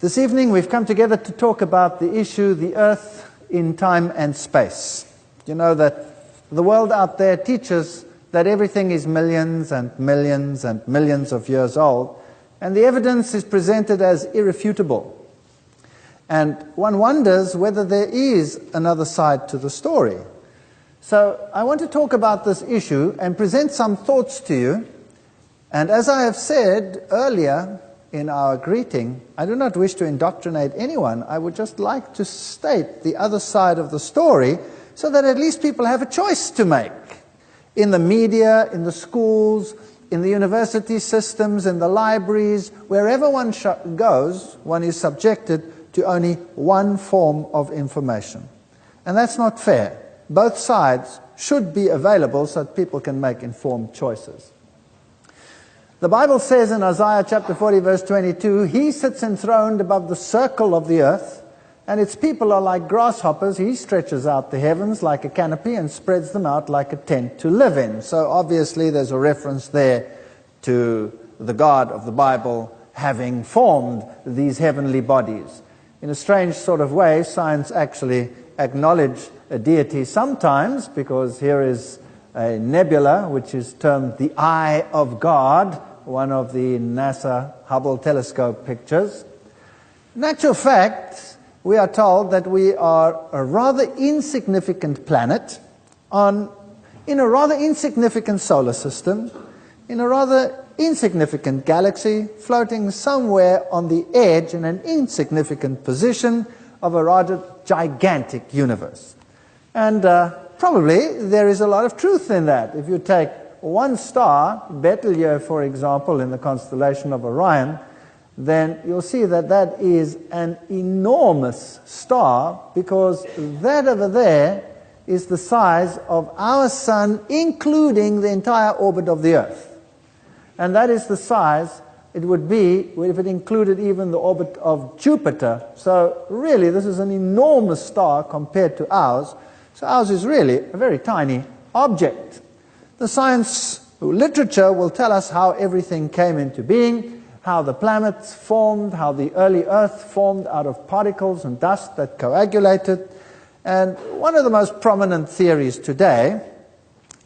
This evening we've come together to talk about the issue, the earth in time and space. You know that the world out there teaches that everything is millions and millions and millions of years old, and the evidence is presented as irrefutable. And one wonders whether there is another side to the story. So I want to talk about this issue and present some thoughts to you. And as I have said earlier in our greeting, I do not wish to indoctrinate anyone. I would just like to state the other side of the story so that at least people have a choice to make. In the media, in the schools, in the university systems, in the libraries, wherever one goes, one is subjected to only one form of information. And that's not fair. Both sides should be available so that people can make informed choices. The Bible says in Isaiah chapter 40 verse 22, He sits enthroned above the circle of the earth, and its people are like grasshoppers. He stretches out the heavens like a canopy and spreads them out like a tent to live in. So obviously there's a reference there to the God of the Bible having formed these heavenly bodies. In a strange sort of way, science actually acknowledges a deity sometimes, because here is a nebula which is termed the Eye of God, one of the NASA Hubble telescope pictures. In actual fact, we are told that we are a rather insignificant planet in a rather insignificant solar system, in a rather insignificant galaxy, floating somewhere on the edge in an insignificant position of a rather gigantic universe. And probably there is a lot of truth in that. If you take one star, Betelgeuse for example, in the constellation of Orion, then you'll see that that is an enormous star, because that over there is the size of our sun, including the entire orbit of the Earth. And that is the size it would be if it included even the orbit of Jupiter. So really, this is an enormous star compared to ours. So ours is really a very tiny object. The science literature will tell us how everything came into being, how the planets formed, how the early Earth formed out of particles and dust that coagulated. And one of the most prominent theories today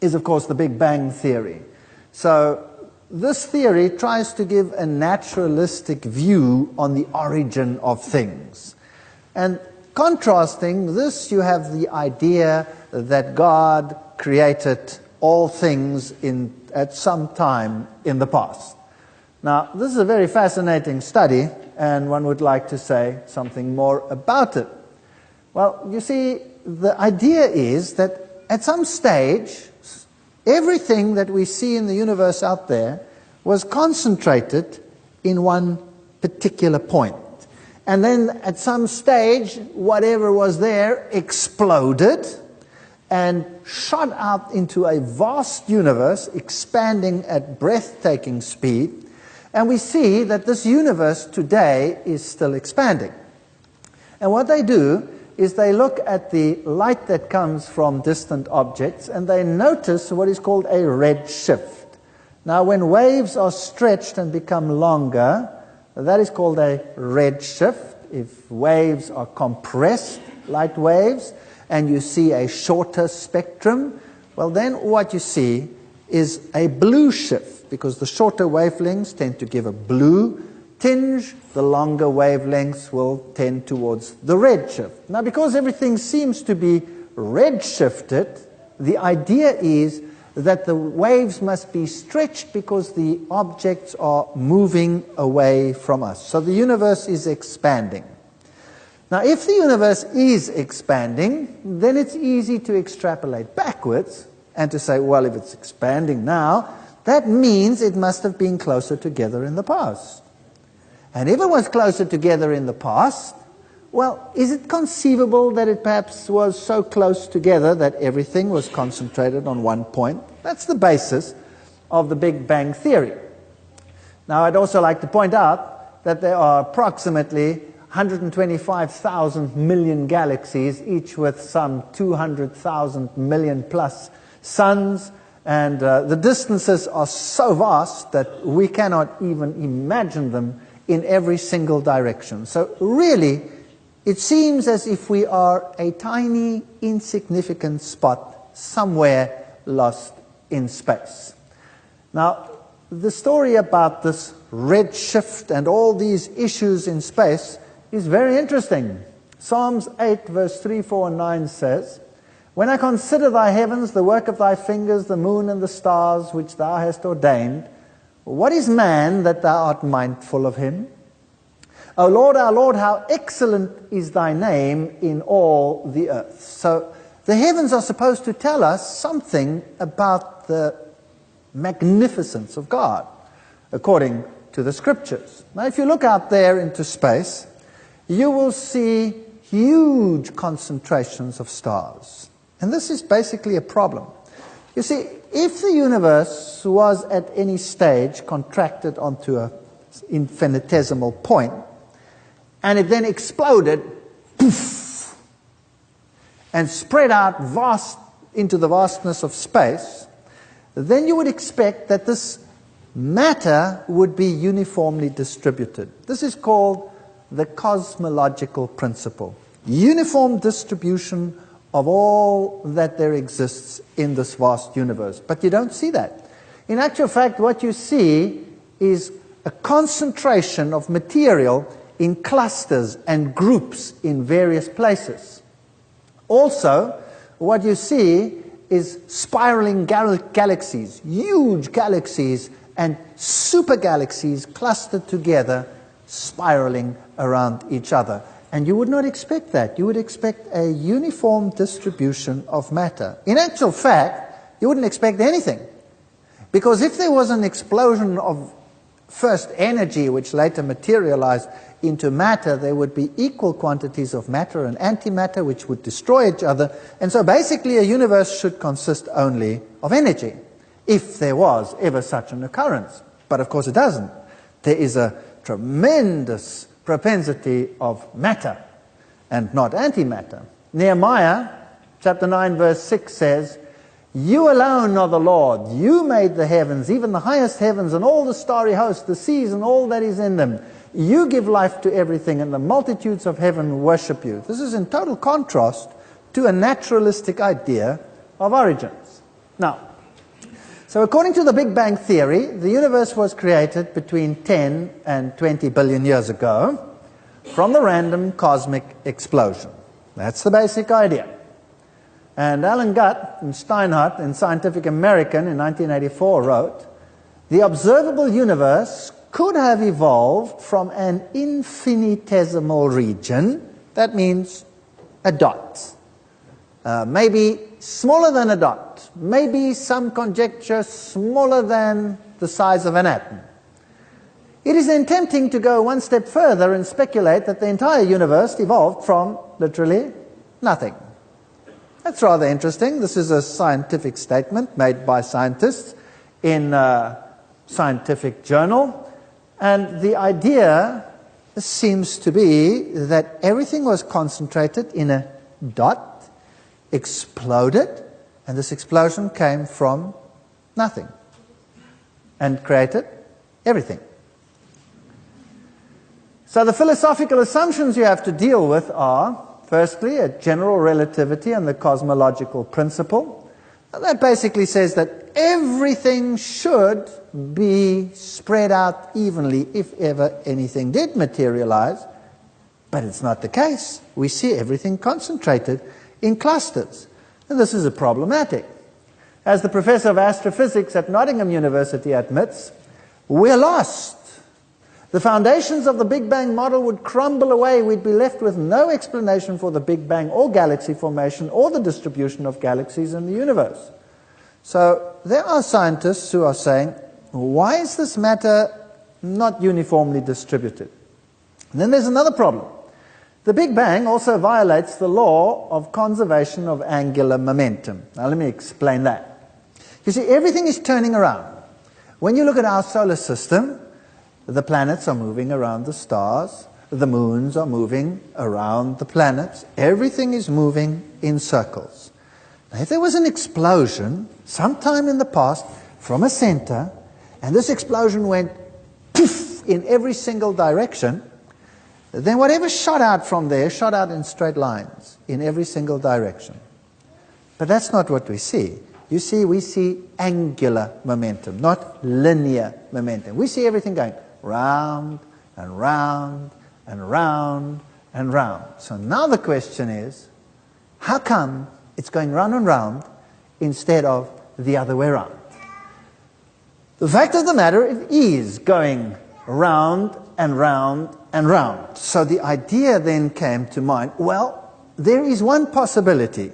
is, of course, the Big Bang theory. So this theory tries to give a naturalistic view on the origin of things. And contrasting this, you have the idea that God created all things at some time in the past. Now, this is a very fascinating study, and one would like to say something more about it. Well, you see, the idea is that at some stage, everything that we see in the universe out there was concentrated in one particular point. And then at some stage, whatever was there exploded and shot out into a vast universe, expanding at breathtaking speed. And we see that this universe today is still expanding. And what they do is they look at the light that comes from distant objects, and they notice what is called a red shift. Now, when waves are stretched and become longer, that is called a red shift. If waves are compressed, light waves, and you see a shorter spectrum, well then what you see is a blue shift, because the shorter wavelengths tend to give a blue tinge, the longer wavelengths will tend towards the red shift. Now, because everything seems to be red shifted, the idea is that the waves must be stretched because the objects are moving away from us. So the universe is expanding. Now, if the universe is expanding, then it's easy to extrapolate backwards and to say, well, if it's expanding now, that means it must have been closer together in the past. And if it was closer together in the past, well, is it conceivable that it perhaps was so close together that everything was concentrated on one point? That's the basis of the Big Bang theory. Now, I'd also like to point out that there are approximately 125,000 million galaxies, each with some 200,000 million plus suns, and the distances are so vast that we cannot even imagine them in every single direction. So really, it seems as if we are a tiny, insignificant spot somewhere lost in space. Now, the story about this red shift and all these issues in space is very interesting. Psalms 8 verse 3, 4 and 9 says, "When I consider thy heavens, the work of thy fingers, the moon and the stars which thou hast ordained, what is man that thou art mindful of him? O Lord, our Lord, how excellent is thy name in all the earth." So the heavens are supposed to tell us something about the magnificence of God, according to the scriptures. Now, if you look out there into space, you will see huge concentrations of stars. And this is basically a problem. You see, if the universe was at any stage contracted onto an infinitesimal point, and it then exploded, poof, and spread out into the vastness of space, then you would expect that this matter would be uniformly distributed. This is called the cosmological principle. Uniform distribution of all that there exists in this vast universe. But you don't see that. In actual fact, what you see is a concentration of material in clusters and groups in various places. Also, what you see is spiraling galaxies, huge galaxies and super galaxies clustered together, spiraling around each other. And you would not expect that. You would expect a uniform distribution of matter. In actual fact, you wouldn't expect anything. Because if there was an explosion of first energy, which later materialized into matter, there would be equal quantities of matter and antimatter, which would destroy each other. And so basically a universe should consist only of energy, if there was ever such an occurrence. But of course it doesn't. There is a tremendous propensity of matter and not antimatter. Nehemiah chapter 9 verse 6 says, "You alone are the Lord. You made the heavens, even the highest heavens, and all the starry host, the seas and all that is in them. You give life to everything, and the multitudes of heaven worship you." This is in total contrast to a naturalistic idea of origins. Now, so according to the Big Bang Theory, the universe was created between 10 and 20 billion years ago from the random cosmic explosion. That's the basic idea. And Alan Guth and Steinhardt in Scientific American in 1984 wrote, "The observable universe could have evolved from an infinitesimal region," that means a dot, maybe smaller than a dot, maybe some conjecture smaller than the size of an atom. It is then tempting to go one step further and speculate that the entire universe evolved from literally nothing. That's rather interesting. This is a scientific statement made by scientists in a scientific journal. And the idea seems to be that everything was concentrated in a dot, exploded, and this explosion came from nothing and created everything. So the philosophical assumptions you have to deal with are, firstly, a general relativity and the cosmological principle. And that basically says that everything should be spread out evenly if ever anything did materialize. But it's not the case. We see everything concentrated in clusters. And this is problematic. As the professor of astrophysics at Nottingham University admits, we're lost. The foundations of the Big Bang model would crumble away. We'd be left with no explanation for the Big Bang or galaxy formation or the distribution of galaxies in the universe. So there are scientists who are saying, why is this matter not uniformly distributed? And then there's another problem. The Big Bang also violates the law of conservation of angular momentum. Now let me explain that. You see, everything is turning around. When you look at our solar system, the planets are moving around the stars, the moons are moving around the planets, everything is moving in circles. Now, if there was an explosion sometime in the past from a center, and this explosion went poof in every single direction, then whatever shot out from there shot out in straight lines in every single direction. But that's not what we see. You see, we see angular momentum, not linear momentum. We see everything going round and round and round and round. So now the question is, how come it's going round and round instead of the other way around? The fact of the matter, it is going round and round and round. So the idea then came to mind, well, there is one possibility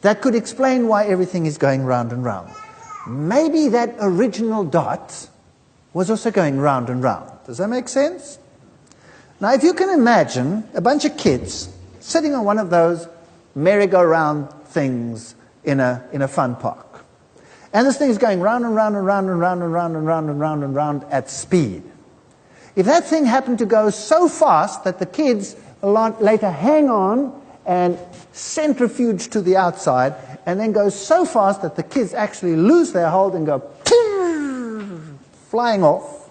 that could explain why everything is going round and round. Maybe that original dot was also going round and round. Does that make sense? Now, if you can imagine a bunch of kids sitting on one of those merry-go-round things in a fun park. And this thing is going round and round and round and round and round and round and round and round at speed. If that thing happened to go so fast that the kids later hang on and centrifuge to the outside, and then go so fast that the kids actually lose their hold and go flying off,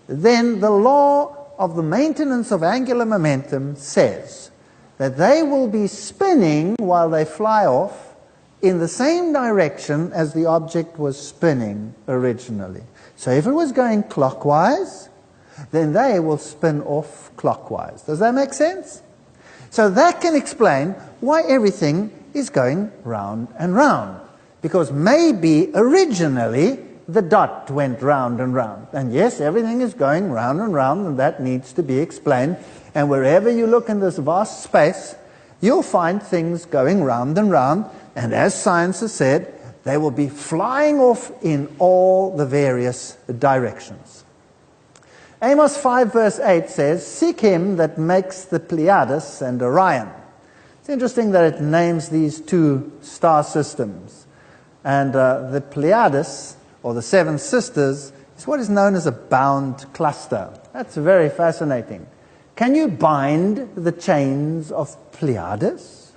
then the law of the maintenance of angular momentum says that they will be spinning while they fly off in the same direction as the object was spinning originally. So if it was going clockwise, then they will spin off clockwise. Does that make sense? So that can explain why everything is going round and round. Because maybe originally the dot went round and round. And yes, everything is going round and round, and that needs to be explained. And wherever you look in this vast space, you'll find things going round and round. And as science has said, they will be flying off in all the various directions. Amos 5 verse 8 says, "Seek him that makes the Pleiades and Orion." It's interesting that it names these two star systems. And the Pleiades, or the seven sisters, is what is known as a bound cluster. That's very fascinating. Can you bind the chains of Pleiades?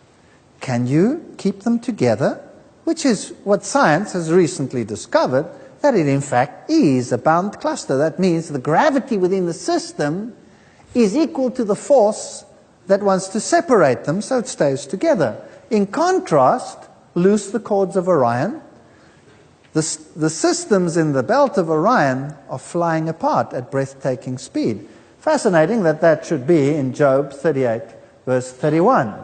Can you keep them together? Which is what science has recently discovered, that it in fact is a bound cluster. That means the gravity within the system is equal to the force that wants to separate them, so it stays together. In contrast, loose the cords of Orion. The systems in the belt of Orion are flying apart at breathtaking speed. Fascinating that that should be in Job 38 verse 31.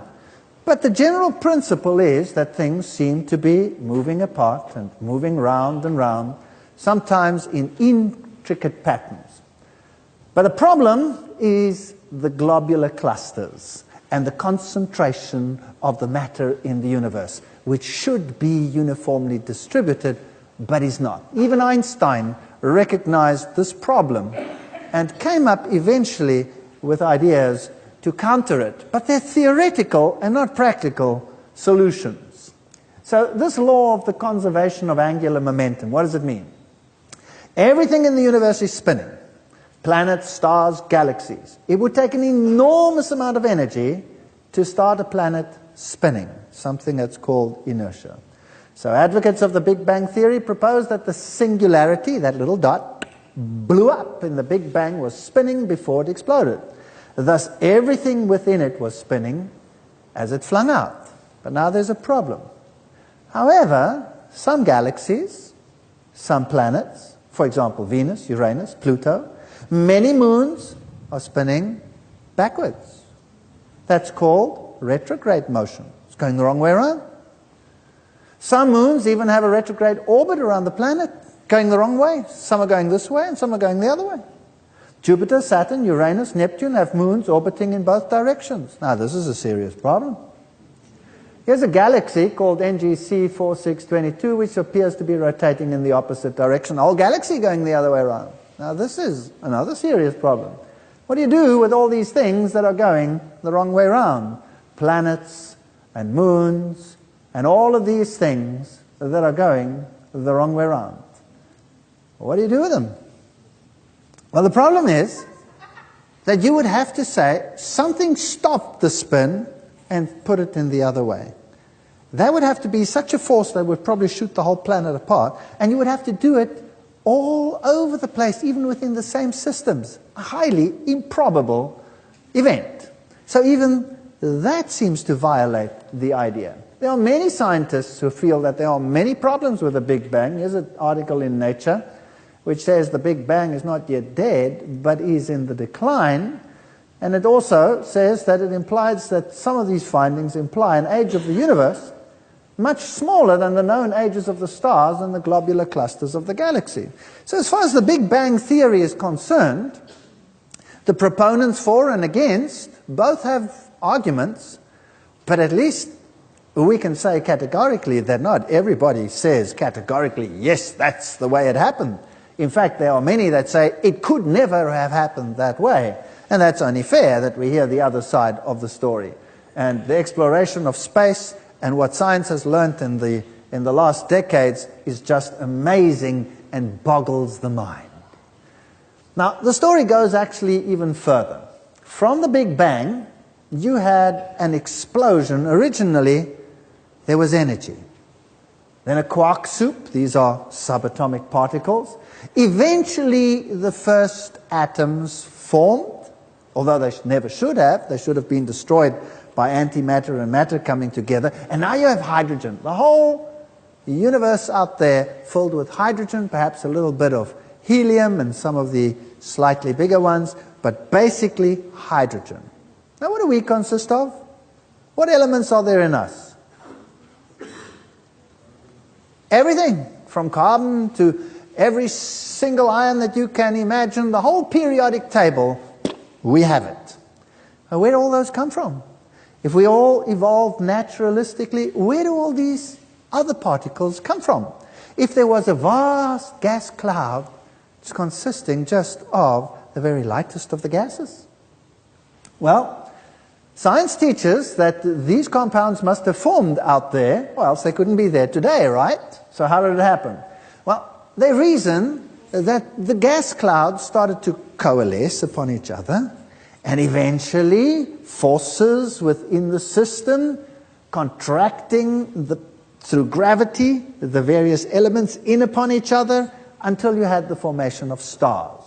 But the general principle is that things seem to be moving apart and moving round and round, sometimes in intricate patterns. But the problem is the globular clusters and the concentration of the matter in the universe, which should be uniformly distributed, but is not. Even Einstein recognized this problem and came up eventually with ideas to counter it. But they're theoretical and not practical solutions. So this law of the conservation of angular momentum, what does it mean? Everything in the universe is spinning. Planets, stars, galaxies. It would take an enormous amount of energy to start a planet spinning, something that's called inertia. So advocates of the Big Bang theory propose that the singularity, that little dot, blew up and the Big Bang was spinning before it exploded. Thus, everything within it was spinning as it flung out. But now there's a problem. However, some galaxies, some planets, for example, Venus, Uranus, Pluto, many moons are spinning backwards. That's called retrograde motion. It's going the wrong way around. Some moons even have a retrograde orbit around the planet, going the wrong way. Some are going this way and some are going the other way. Jupiter, Saturn, Uranus, Neptune have moons orbiting in both directions. Now, this is a serious problem. Here's a galaxy called NGC 4622, which appears to be rotating in the opposite direction. The whole galaxy going the other way around. Now, this is another serious problem. What do you do with all these things that are going the wrong way around? Planets and moons and all of these things that are going the wrong way around. What do you do with them? Well, the problem is that you would have to say something stopped the spin and put it in the other way. That would have to be such a force that would probably shoot the whole planet apart, and you would have to do it all over the place, even within the same systems. A highly improbable event. So even that seems to violate the idea. There are many scientists who feel that there are many problems with the Big Bang. Here's an article in Nature which says the Big Bang is not yet dead, but is in the decline. And it also says that it implies that some of these findings imply an age of the universe much smaller than the known ages of the stars and the globular clusters of the galaxy. So as far as the Big Bang theory is concerned, the proponents for and against both have arguments, but at least we can say categorically that not everybody says categorically, yes, that's the way it happened. In fact, there are many that say it could never have happened that way. And that's only fair that we hear the other side of the story. And the exploration of space and what science has learnt in the last decades is just amazing and boggles the mind. Now, the story goes actually even further. From the Big Bang, you had an explosion. Originally, there was energy. Then a quark soup. These are subatomic particles. Eventually, the first atoms formed, although they never should have. They should have been destroyed by antimatter and matter coming together. And now you have hydrogen. The whole universe out there filled with hydrogen, perhaps a little bit of helium and some of the slightly bigger ones, but basically hydrogen. Now what do we consist of? What elements are there in us? Everything, from carbon to every single ion that you can imagine, the whole periodic table, we have it. Now, where do all those come from? If we all evolved naturalistically, where do all these other particles come from? If there was a vast gas cloud, it's consisting just of the very lightest of the gases. Well, science teaches that these compounds must have formed out there, or else they couldn't be there today, right? So how did it happen? Well, they reason that the gas clouds started to coalesce upon each other, and eventually forces within the system contracting through gravity, the various elements in upon each other, until you had the formation of stars.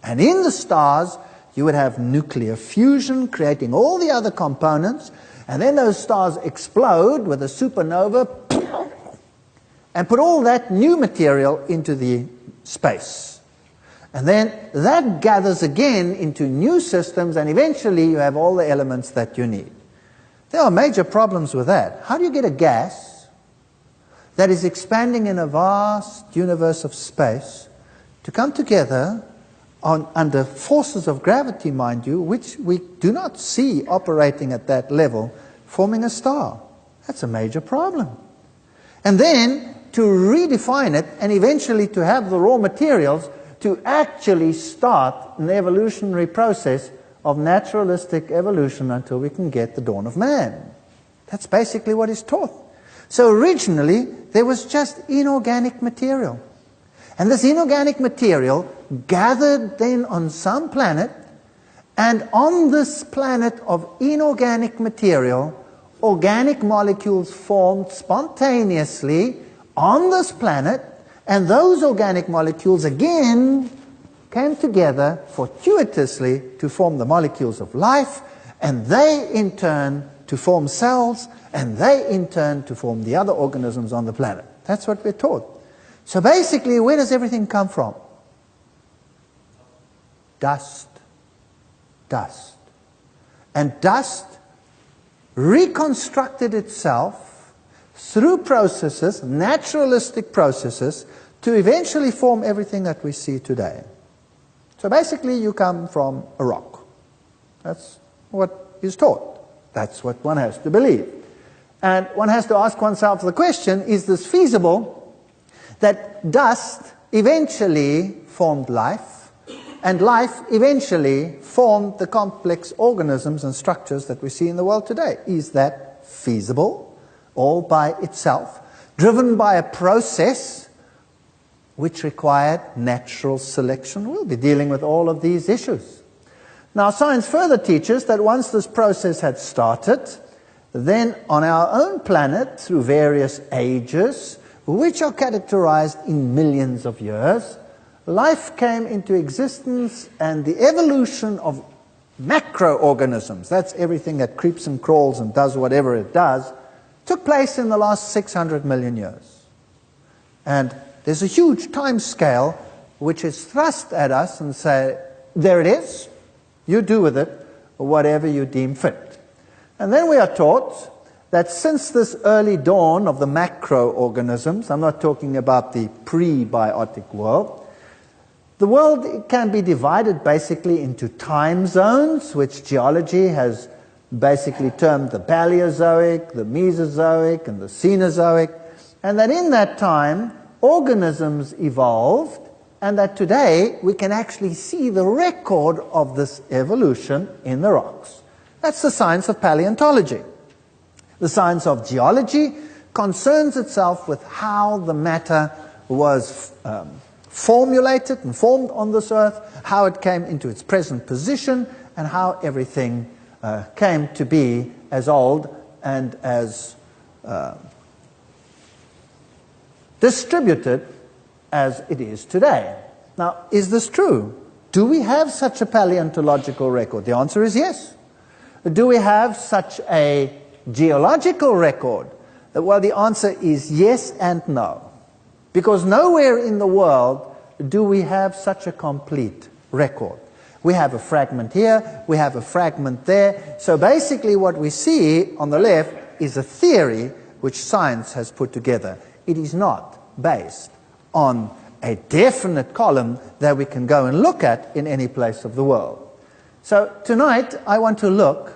And in the stars, you would have nuclear fusion, creating all the other components, and then those stars explode with a supernova, and put all that new material into the space. And then that gathers again into new systems, and eventually you have all the elements that you need. There are major problems with that. How do you get a gas that is expanding in a vast universe of space to come together under forces of gravity, mind you, which we do not see operating at that level, forming a star? That's a major problem. And then to redefine it and eventually to have the raw materials to actually start an evolutionary process of naturalistic evolution until we can get the dawn of man. That's basically what is taught. So originally, there was just inorganic material. And this inorganic material gathered then on some planet, and on this planet of inorganic material, organic molecules formed spontaneously on this planet, and those organic molecules again came together fortuitously to form the molecules of life, and they in turn to form cells, and they in turn to form the other organisms on the planet. That's what we're taught. So basically, where does everything come from? Dust. Dust. And dust reconstructed itself through processes, naturalistic processes, to eventually form everything that we see today. So basically you come from a rock. That's what is taught. That's what one has to believe. And one has to ask oneself the question, is this feasible, that dust eventually formed life, and life eventually formed the complex organisms and structures that we see in the world today? Is that feasible? All by itself, driven by a process which required natural selection? We'll be dealing with all of these issues. Now, science further teaches that once this process had started, then on our own planet, through various ages, which are characterized in millions of years, life came into existence and the evolution of macroorganisms, that's everything that creeps and crawls and does whatever it does, took place in the last 600 million years. And there's a huge time scale which is thrust at us and say, there it is, you do with it whatever you deem fit. And then we are taught that since this early dawn of the macroorganisms, I'm not talking about the prebiotic world, the world can be divided basically into time zones, which geology has basically termed the Paleozoic, the Mesozoic, and the Cenozoic, and that in that time, organisms evolved, and that today we can actually see the record of this evolution in the rocks. That's the science of paleontology. The science of geology concerns itself with how the matter was formulated and formed on this earth, how it came into its present position, and how everything came to be as old and as distributed as it is today. Now, is this true? Do we have such a paleontological record? The answer is yes. Do we have such a geological record? Well, the answer is yes and no. Because nowhere in the world do we have such a complete record. We have a fragment here, we have a fragment there. So basically what we see on the left is a theory which science has put together. It is not based on a definite column that we can go and look at in any place of the world. So tonight I want to look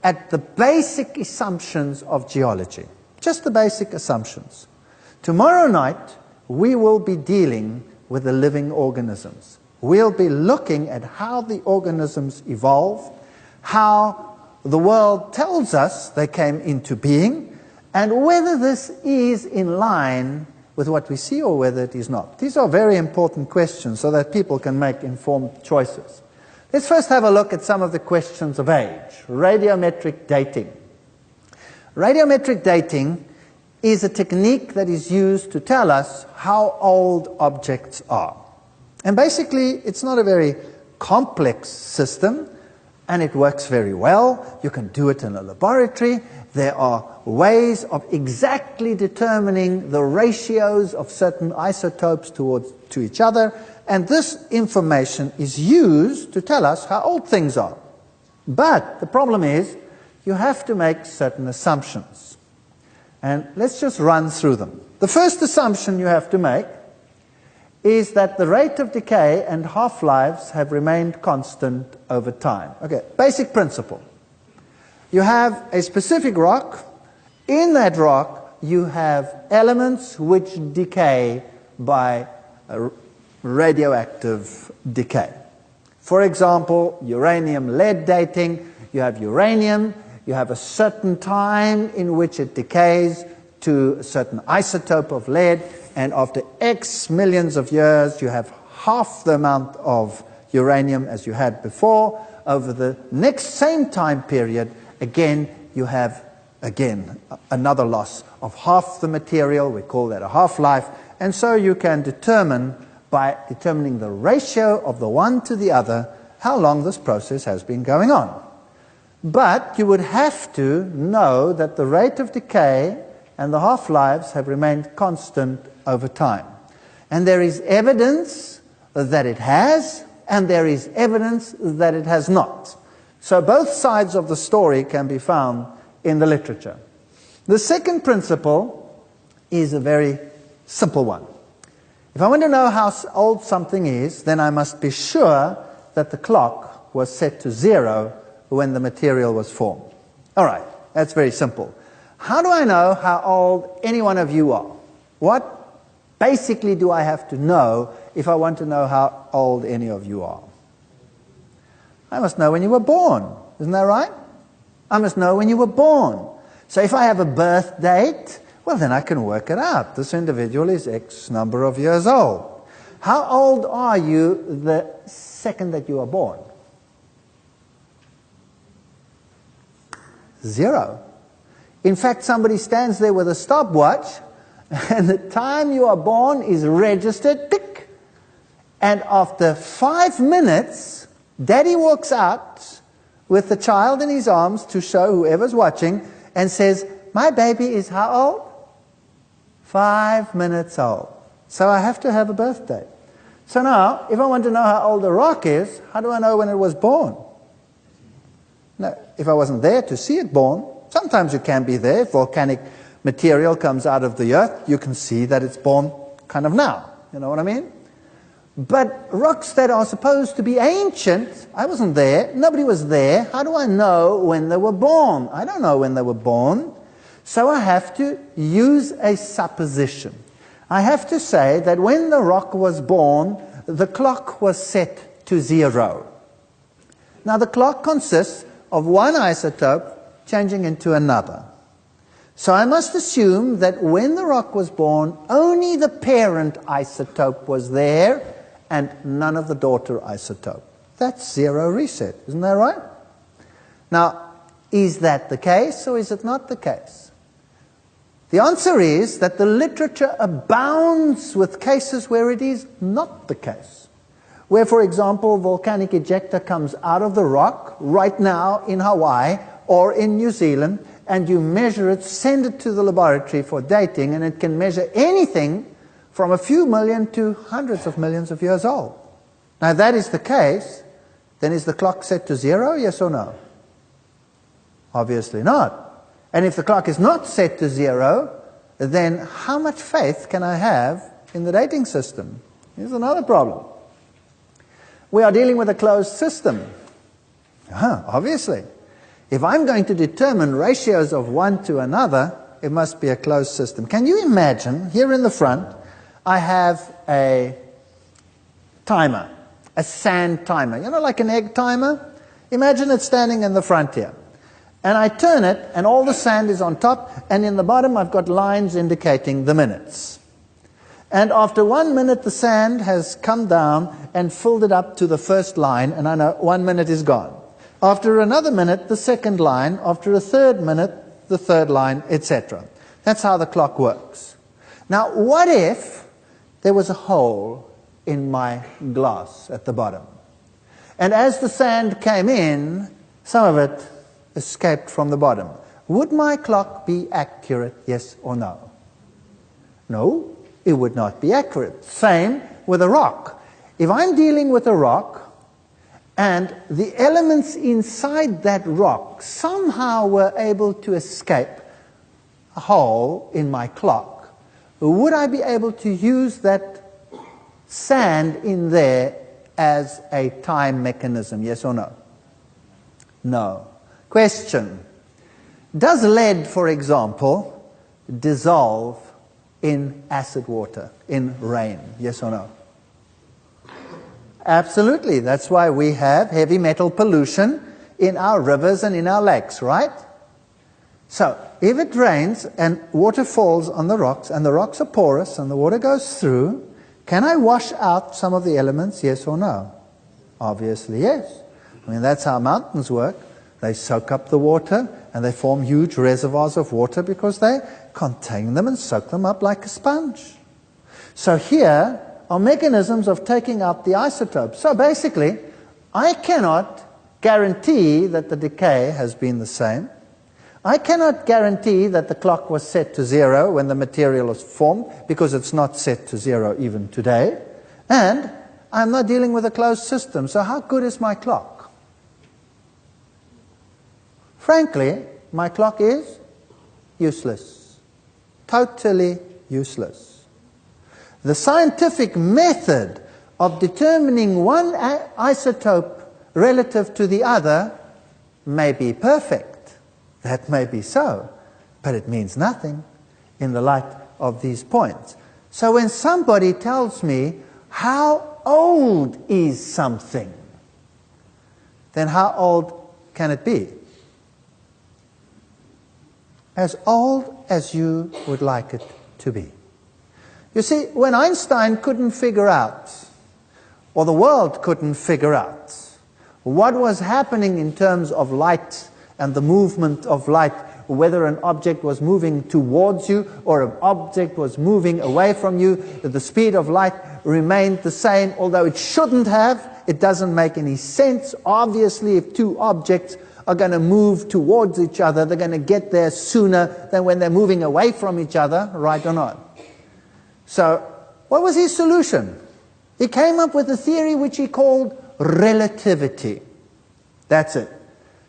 at the basic assumptions of geology. Just the basic assumptions. Tomorrow night we will be dealing with the living organisms. We'll be looking at how the organisms evolved, how the world tells us they came into being, and whether this is in line with what we see or whether it is not. These are very important questions so that people can make informed choices. Let's first have a look at some of the questions of age. Radiometric dating. Radiometric dating is a technique that is used to tell us how old objects are. And basically, it's not a very complex system, and it works very well. You can do it in a laboratory. There are ways of exactly determining the ratios of certain isotopes to each other, and this information is used to tell us how old things are. But the problem is, you have to make certain assumptions. And let's just run through them. The first assumption you have to make is that the rate of decay and half-lives have remained constant over time. Okay, basic principle. You have a specific rock. In that rock, you have elements which decay by radioactive decay. For example, uranium-lead dating. You have uranium. You have a certain time in which it decays to a certain isotope of lead, and after X millions of years, you have half the amount of uranium as you had before. Over the next same time period, again, you have, another loss of half the material. We call that a half-life. And so you can determine, by determining the ratio of the one to the other, how long this process has been going on. But you would have to know that the rate of decay and the half-lives have remained constant over time. And there is evidence that it has, and there is evidence that it has not. So both sides of the story can be found in the literature. The second principle is a very simple one. If I want to know how old something is, then I must be sure that the clock was set to 0 when the material was formed. All right, that's very simple. How do I know how old any one of you are? What basically do I have to know if I want to know how old any of you are? I must know when you were born. Isn't that right? I must know when you were born. So if I have a birth date, well, then I can work it out. This individual is X number of years old. How old are you the second that you are born? 0. In fact, somebody stands there with a stopwatch, and the time you are born is registered, tick, And after 5 minutes, Daddy walks out with the child in his arms to show whoever's watching and says, my baby is how old? 5 minutes old. So I have to have a birthday. So now, if I want to know how old the rock is, how do I know when it was born? No, if I wasn't there to see it born, sometimes you can be there. If volcanic material comes out of the earth, you can see that it's born kind of now. You know what I mean? But rocks that are supposed to be ancient, I wasn't there, nobody was there. How do I know when they were born? I don't know when they were born. So I have to use a supposition. I have to say that when the rock was born, the clock was set to 0. Now the clock consists of one isotope changing into another. So I must assume that when the rock was born, only the parent isotope was there and none of the daughter isotope. That's 0 reset, isn't that right? Now, is that the case or is it not the case? The answer is that the literature abounds with cases where it is not the case. Where, for example, volcanic ejecta comes out of the rock right now in Hawaii or in New Zealand, and you measure it, send it to the laboratory for dating, and it can measure anything from a few million to hundreds of millions of years old. Now, if that is the case, then is the clock set to 0, yes or no? Obviously not. And if the clock is not set to 0, then how much faith can I have in the dating system? Here's another problem. We are dealing with a closed system. Obviously. If I'm going to determine ratios of one to another, it must be a closed system. Can you imagine, here in the front, I have a timer, a sand timer. You know, like an egg timer? Imagine it standing in the front here. And I turn it, and all the sand is on top, and in the bottom I've got lines indicating the minutes. And after 1 minute, the sand has come down and filled it up to the first line, and I know 1 minute is gone. After another minute, the second line. After a third minute, the third line, etc. That's how the clock works. Now, what if there was a hole in my glass at the bottom? And as the sand came in, some of it escaped from the bottom. Would my clock be accurate, yes or no? No, it would not be accurate. Same with a rock. If I'm dealing with a rock, and the elements inside that rock somehow were able to escape a hole in my clock, would I be able to use that sand in there as a time mechanism, yes or no? No. Question. Does lead, for example, dissolve in acid water, in rain, yes or no? Absolutely. That's why we have heavy metal pollution in our rivers and in our lakes, right? So, if it rains and water falls on the rocks, and the rocks are porous and the water goes through, can I wash out some of the elements, yes or no? Obviously, yes. I mean, that's how mountains work. They soak up the water and they form huge reservoirs of water because they contain them and soak them up like a sponge. So here are mechanisms of taking out the isotopes. So basically, I cannot guarantee that the decay has been the same. I cannot guarantee that the clock was set to 0 when the material was formed, because it's not set to 0 even today. And I'm not dealing with a closed system, so how good is my clock? Frankly, my clock is useless. Totally useless. The scientific method of determining one isotope relative to the other may be perfect. That may be so, but it means nothing in the light of these points. So when somebody tells me, how old is something? Then how old can it be? As old as you would like it to be. You see, when Einstein couldn't figure out, or the world couldn't figure out, what was happening in terms of light and the movement of light whether an object was moving towards you or an object was moving away from you, that the speed of light remained the same, although it shouldn't have. It doesn't make any sense. Obviously, if two objects are going to move towards each other, they're going to get there sooner than when they're moving away from each other, right or not? So, what was his solution? He came up with a theory which he called relativity. That's it.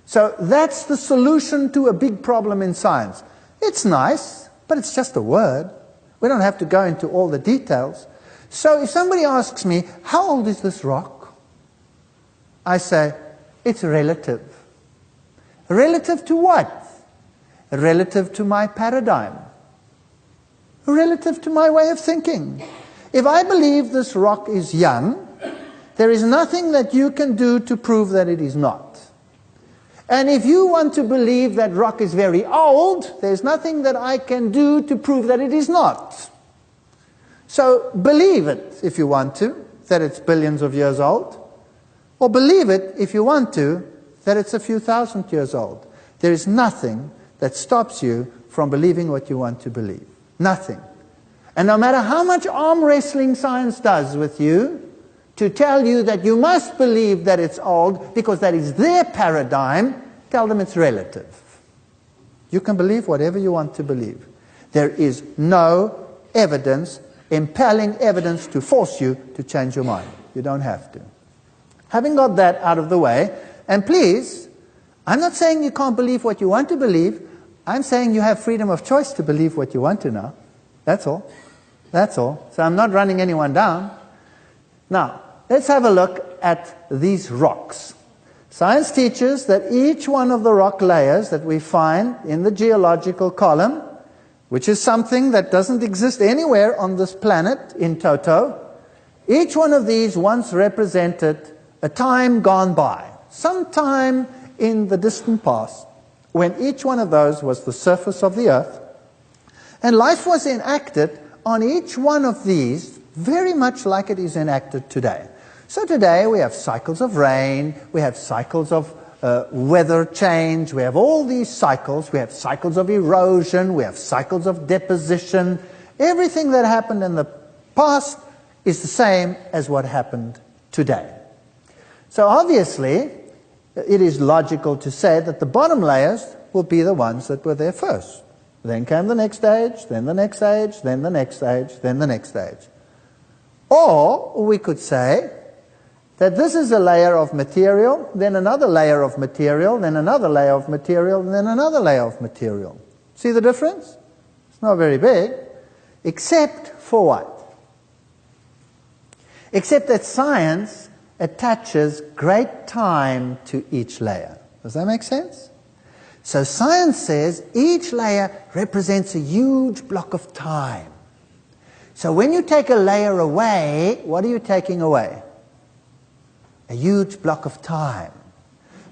So that's the solution to a big problem in science. It's nice, but it's just a word. We don't have to go into all the details. So if somebody asks me, how old is this rock? I say, it's relative. Relative to what? Relative to my paradigm. Relative to my way of thinking. If I believe this rock is young, there is nothing that you can do to prove that it is not. And if you want to believe that rock is very old, there's nothing that I can do to prove that it is not. So believe it if you want to, that it's billions of years old. Or believe it if you want to, that it's a few thousand years old. There is nothing that stops you from believing what you want to believe. Nothing. And no matter how much arm wrestling science does with you, to tell you that you must believe that it's old because that is their paradigm, tell them it's relative. You can believe whatever you want to believe. There is no evidence, impelling evidence to force you to change your mind. You don't have to. Having got that out of the way, and please, I'm not saying you can't believe what you want to believe. I'm saying you have freedom of choice to believe what you want to now. That's all. That's all. So I'm not running anyone down. Now, let's have a look at these rocks. Science teaches that each one of the rock layers that we find in the geological column, which is something that doesn't exist anywhere on this planet in toto, each one of these once represented a time gone by, sometime in the distant past, when each one of those was the surface of the earth, and life was enacted on each one of these very much like it is enacted today. So today we have cycles of rain, we have cycles of weather change, we have all these cycles, we have cycles of erosion, we have cycles of deposition. Everything that happened in the past is the same as what happened today. So obviously, it is logical to say that the bottom layers will be the ones that were there first. Then came the next stage, then the next stage, then the next stage, then the next stage. Or we could say that this is a layer of material, then another layer of material, then another layer of material, and then another layer of material. See the difference? It's not very big, except for what? Except that science attaches great time to each layer. Does that make sense? So science says each layer represents a huge block of time. So when you take a layer away, what are you taking away? A huge block of time.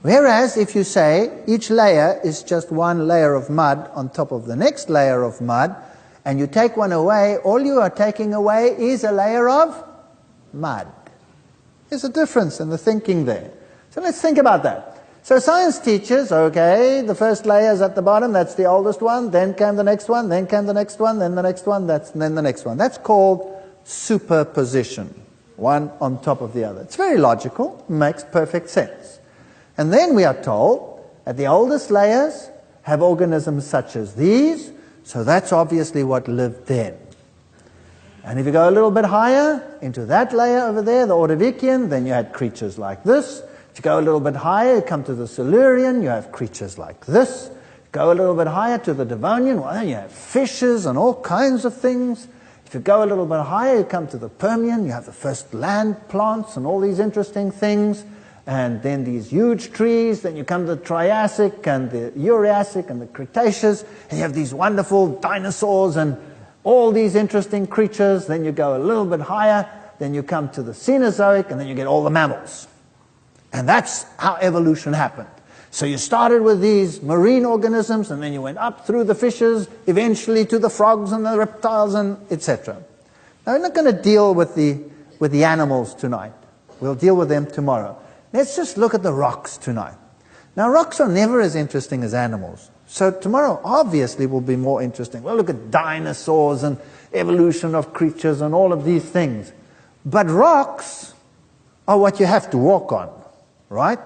Whereas if you say each layer is just one layer of mud on top of the next layer of mud, and you take one away, all you are taking away is a layer of mud. There's a difference in the thinking there. So let's think about that. So science teaches, okay, the first layer is at the bottom, that's the oldest one, then came the next one, then came the next one, then the next one, then the next one. That's called superposition, one on top of the other. It's very logical, makes perfect sense. And then we are told that the oldest layers have organisms such as these, so that's obviously what lived then. And if you go a little bit higher, into that layer over there, the Ordovician, then you had creatures like this. If you go a little bit higher, you come to the Silurian, you have creatures like this. Go a little bit higher to the Devonian, well, then you have fishes and all kinds of things. If you go a little bit higher, you come to the Permian, you have the first land plants and all these interesting things. And then these huge trees, then you come to the Triassic and the Jurassic and the Cretaceous, and you have these wonderful dinosaurs and all these interesting creatures. Then you go a little bit higher, then you come to the Cenozoic, and then you get all the mammals. And that's how evolution happened. So you started with these marine organisms, and then you went up through the fishes, eventually to the frogs and the reptiles, and etc. Now we're not going to deal with the animals tonight. We'll deal with them tomorrow. Let's just look at the rocks tonight. Now rocks are never as interesting as animals. So tomorrow obviously will be more interesting. We'll look at dinosaurs and evolution of creatures and all of these things. But rocks are what you have to walk on, right?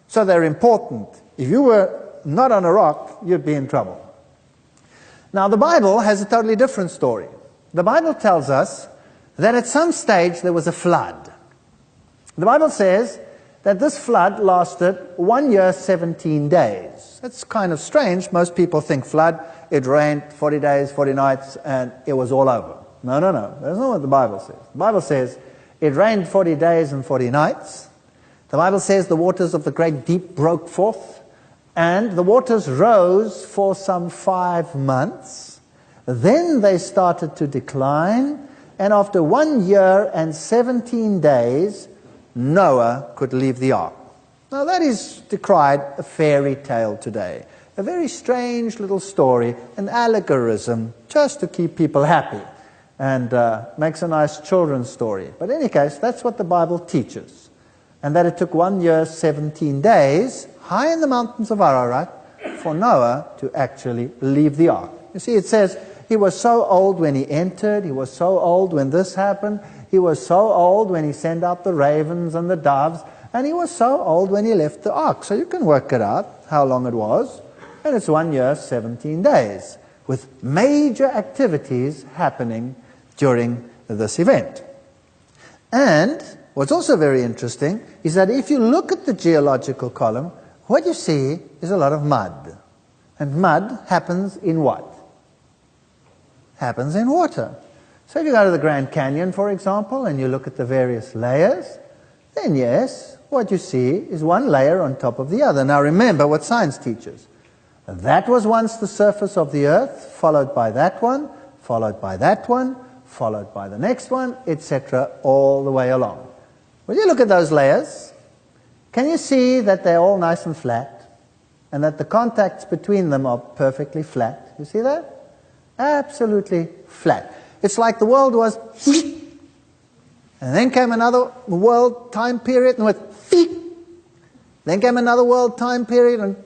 So they're important. If you were not on a rock, you'd be in trouble. Now the Bible has a totally different story. The Bible tells us that at some stage there was a flood. The Bible says that this flood lasted 1 year, 17 days. That's kind of strange. Most people think flood, it rained 40 days, 40 nights, and it was all over. No. That's not what the Bible says. The Bible says it rained 40 days and 40 nights. The Bible says the waters of the great deep broke forth, and the waters rose for some 5 months. Then they started to decline, and after 1 year and 17 days, Noah could leave the ark. Now that is decried a fairy tale today. A very strange little story, an allegorism, just to keep people happy. And makes a nice children's story. But in any case, that's what the Bible teaches. And that it took 1 year, 17 days, high in the mountains of Ararat, for Noah to actually leave the ark. You see, it says, he was so old when he entered, he was so old when this happened, he was so old when he sent out the ravens and the doves, and he was so old when he left the ark. So you can work it out, how long it was. And it's 1 year, 17 days, with major activities happening during this event. And what's also very interesting is that if you look at the geological column, what you see is a lot of mud. And mud happens in what? Happens in water. So if you go to the Grand Canyon, for example, and you look at the various layers, then yes, what you see is one layer on top of the other. Now remember what science teaches. That was once the surface of the earth, followed by that one, followed by that one, followed by the next one, etc., all the way along. When you look at those layers, can you see that they're all nice and flat, and that the contacts between them are perfectly flat? You see that? Absolutely flat. It's like the world was, and then came another world time period and went, then came another world time period and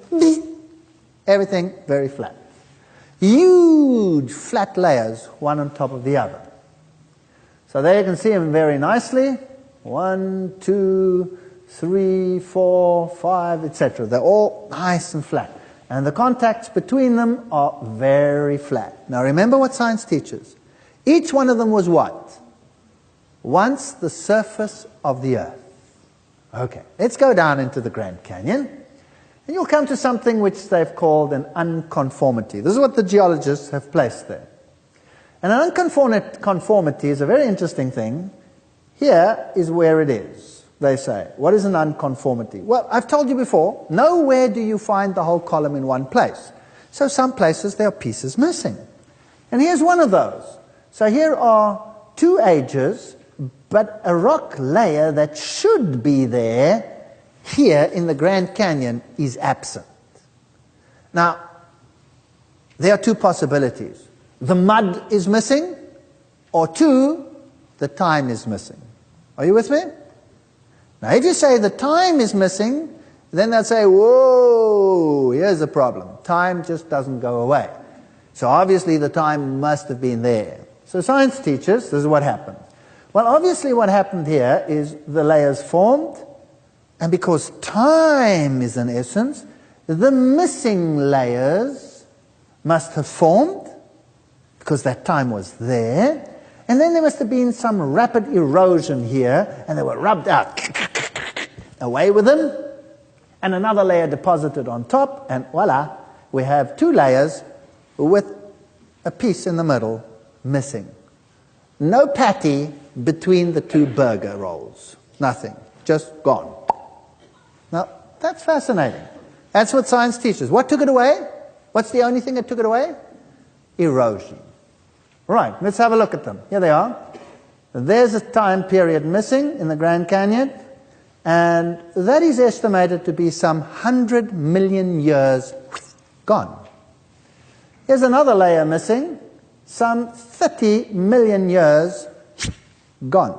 everything very flat. Huge flat layers, one on top of the other. So there you can see them very nicely. 1, 2, 3, 4, 5, etc. They're all nice and flat. And the contacts between them are very flat. Now remember what science teaches. Each one of them was what? Once the surface of the earth. Okay, let's go down into the Grand Canyon. And you'll come to something which they've called an unconformity. This is what the geologists have placed there. And an unconformity is a very interesting thing. Here is where it is, they say. What is an unconformity? Well, I've told you before, nowhere do you find the whole column in one place. So some places there are pieces missing. And here's one of those. So here are 2 ages, but a rock layer that should be there here in the Grand Canyon is absent. Now, there are 2 possibilities. The mud is missing, or 2, the time is missing. Are you with me? Now, if you say the time is missing, then they'll say, whoa, here's the problem. Time just doesn't go away. So obviously the time must have been there. So science teaches, this is what happened. Well, obviously what happened here is the layers formed, and because time is an essence, the missing layers must have formed, because that time was there, and then there must have been some rapid erosion here, and they were rubbed out. Away with them, and another layer deposited on top, and voila, we have 2 layers with a piece in the middle missing. No patty between the 2 burger rolls. Nothing. Just gone. Now, that's fascinating. That's what science teaches. What took it away? What's the only thing that took it away? Erosion. Right, let's have a look at them. Here they are. There's a time period missing in the Grand Canyon, and that is estimated to be some 100 million years gone. Here's another layer missing, some 30 million years gone.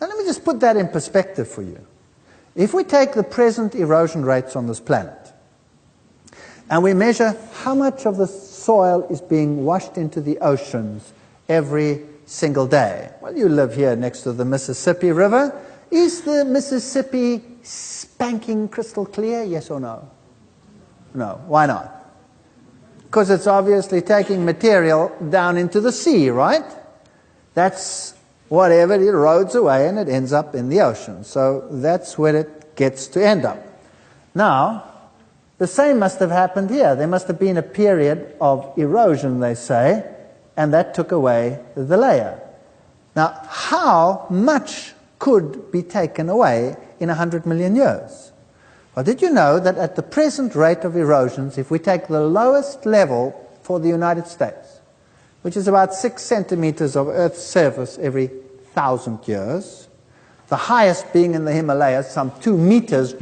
Now let me just put that in perspective for you. If we take the present erosion rates on this planet, And we measure how much of the soil is being washed into the oceans every single day. Well, you live here next to the Mississippi River. Is the Mississippi spanking crystal clear, yes or no? No. Why not? Because it's obviously taking material down into the sea, right? That's whatever it erodes away and it ends up in the ocean. So that's where it gets to end up. Now, the same must have happened here. There must have been a period of erosion, they say, and that took away the layer. Now, how much could be taken away in 100 million years? Well, did you know that at the present rate of erosions, if we take the lowest level for the United States, which is about 6 centimeters of Earth's surface every 1,000 years, the highest being in the Himalayas, some 2 meters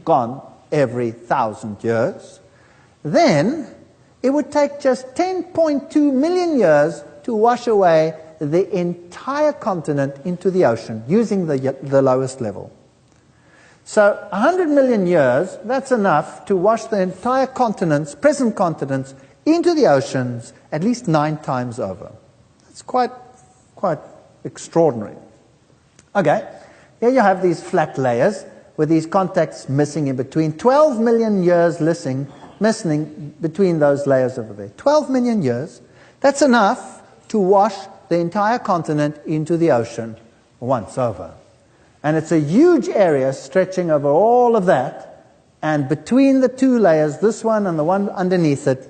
gone every 1,000 years, then it would take just 10.2 million years to wash away the entire continent into the ocean using the lowest level. So 100 million years, that's enough to wash the entire continents, present continents, into the oceans at least 9 times over. That's quite extraordinary. Okay, here you have these flat layers with these contacts missing in between. 12 million years missing between those layers over there. 12 million years. That's enough to wash the entire continent into the ocean once over. And it's a huge area stretching over all of that. And between the 2 layers, this one and the one underneath it,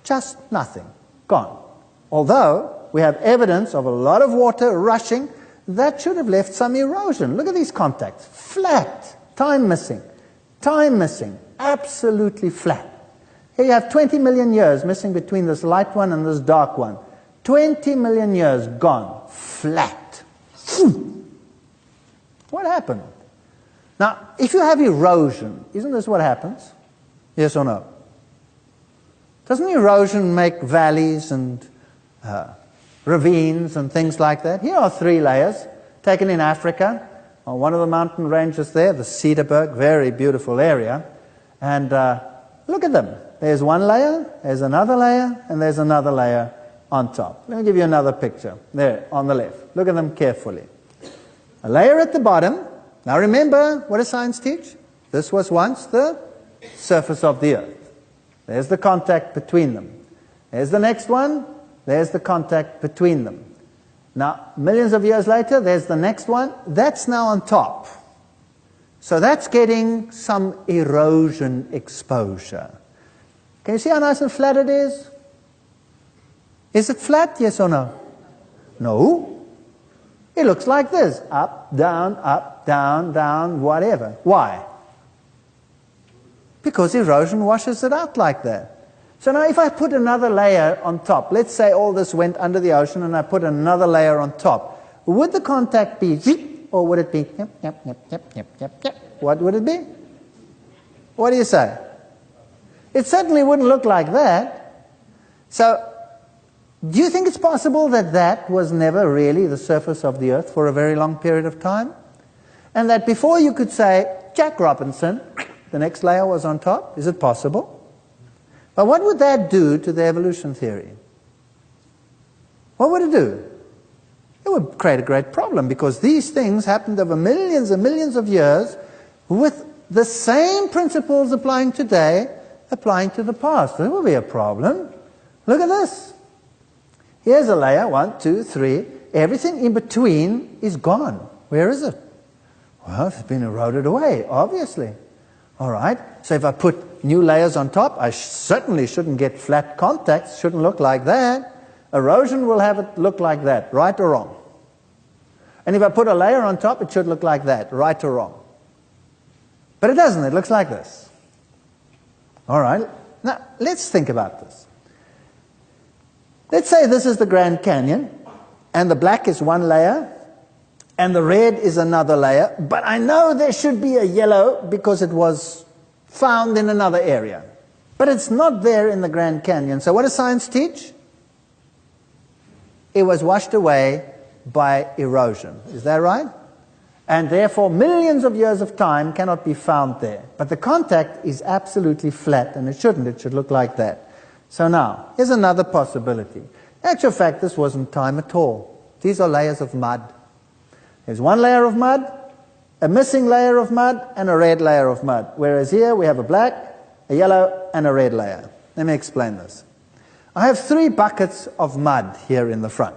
just nothing. Gone. Although we have evidence of a lot of water rushing, that should have left some erosion. Look at these contacts. Flat. Time missing. Time missing. Absolutely flat. Here you have 20 million years missing between this light one and this dark one. 20 million years gone. Flat. What happened? Now, if you have erosion, isn't this what happens? Yes or no? Doesn't erosion make valleys and ravines and things like that? Here are 3 layers taken in Africa on one of the mountain ranges there, the Cedarburg, very beautiful area. And look at them. There's one layer, there's another layer, and there's another layer on top. Let me give you another picture. There, on the left. Look at them carefully. A layer at the bottom. Now remember, what does science teach? This was once the surface of the earth. There's the contact between them. There's the next one. There's the contact between them. Now, millions of years later, there's the next one. That's now on top. So that's getting some erosion exposure. Can you see how nice and flat it is? Is it flat, yes or no? No. It looks like this. Up, down, down, whatever. Why? Because erosion washes it out like that. So now if I put another layer on top, let's say all this went under the ocean and I put another layer on top, would the contact be zip, or would it be yep, yep, yep, yep, yep, yep, yep? What would it be? What do you say? It certainly wouldn't look like that. So, do you think it's possible that that was never really the surface of the earth for a very long period of time? And that before you could say, Jack Robinson, the next layer was on top? Is it possible? But what would that do to the evolution theory? What would it do? It would create a great problem, because these things happened over millions and millions of years with the same principles applying today, applying to the past. There will be a problem. Look at this. Here's a layer, 1, 2, 3. Everything in between is gone. Where is it? Well, it's been eroded away, obviously. All right, so if I put new layers on top, I certainly shouldn't get flat contacts. Shouldn't look like that. Erosion will have it look like that, right or wrong? And if I put a layer on top, it should look like that, right or wrong? But it doesn't. It looks like this. All right, now let's think about this. Let's say this is the Grand Canyon, and the black is one layer, and the red is another layer, but I know there should be a yellow because it was found in another area. But it's not there in the Grand Canyon. So what does science teach? It was washed away by erosion. Is that right? And therefore, millions of years of time cannot be found there. But the contact is absolutely flat, and it shouldn't. It should look like that. So now, here's another possibility. In actual fact, this wasn't time at all. These are layers of mud. There's one layer of mud, a missing layer of mud, and a red layer of mud. Whereas here we have a black, a yellow, and a red layer. Let me explain this. I have 3 buckets of mud here in the front.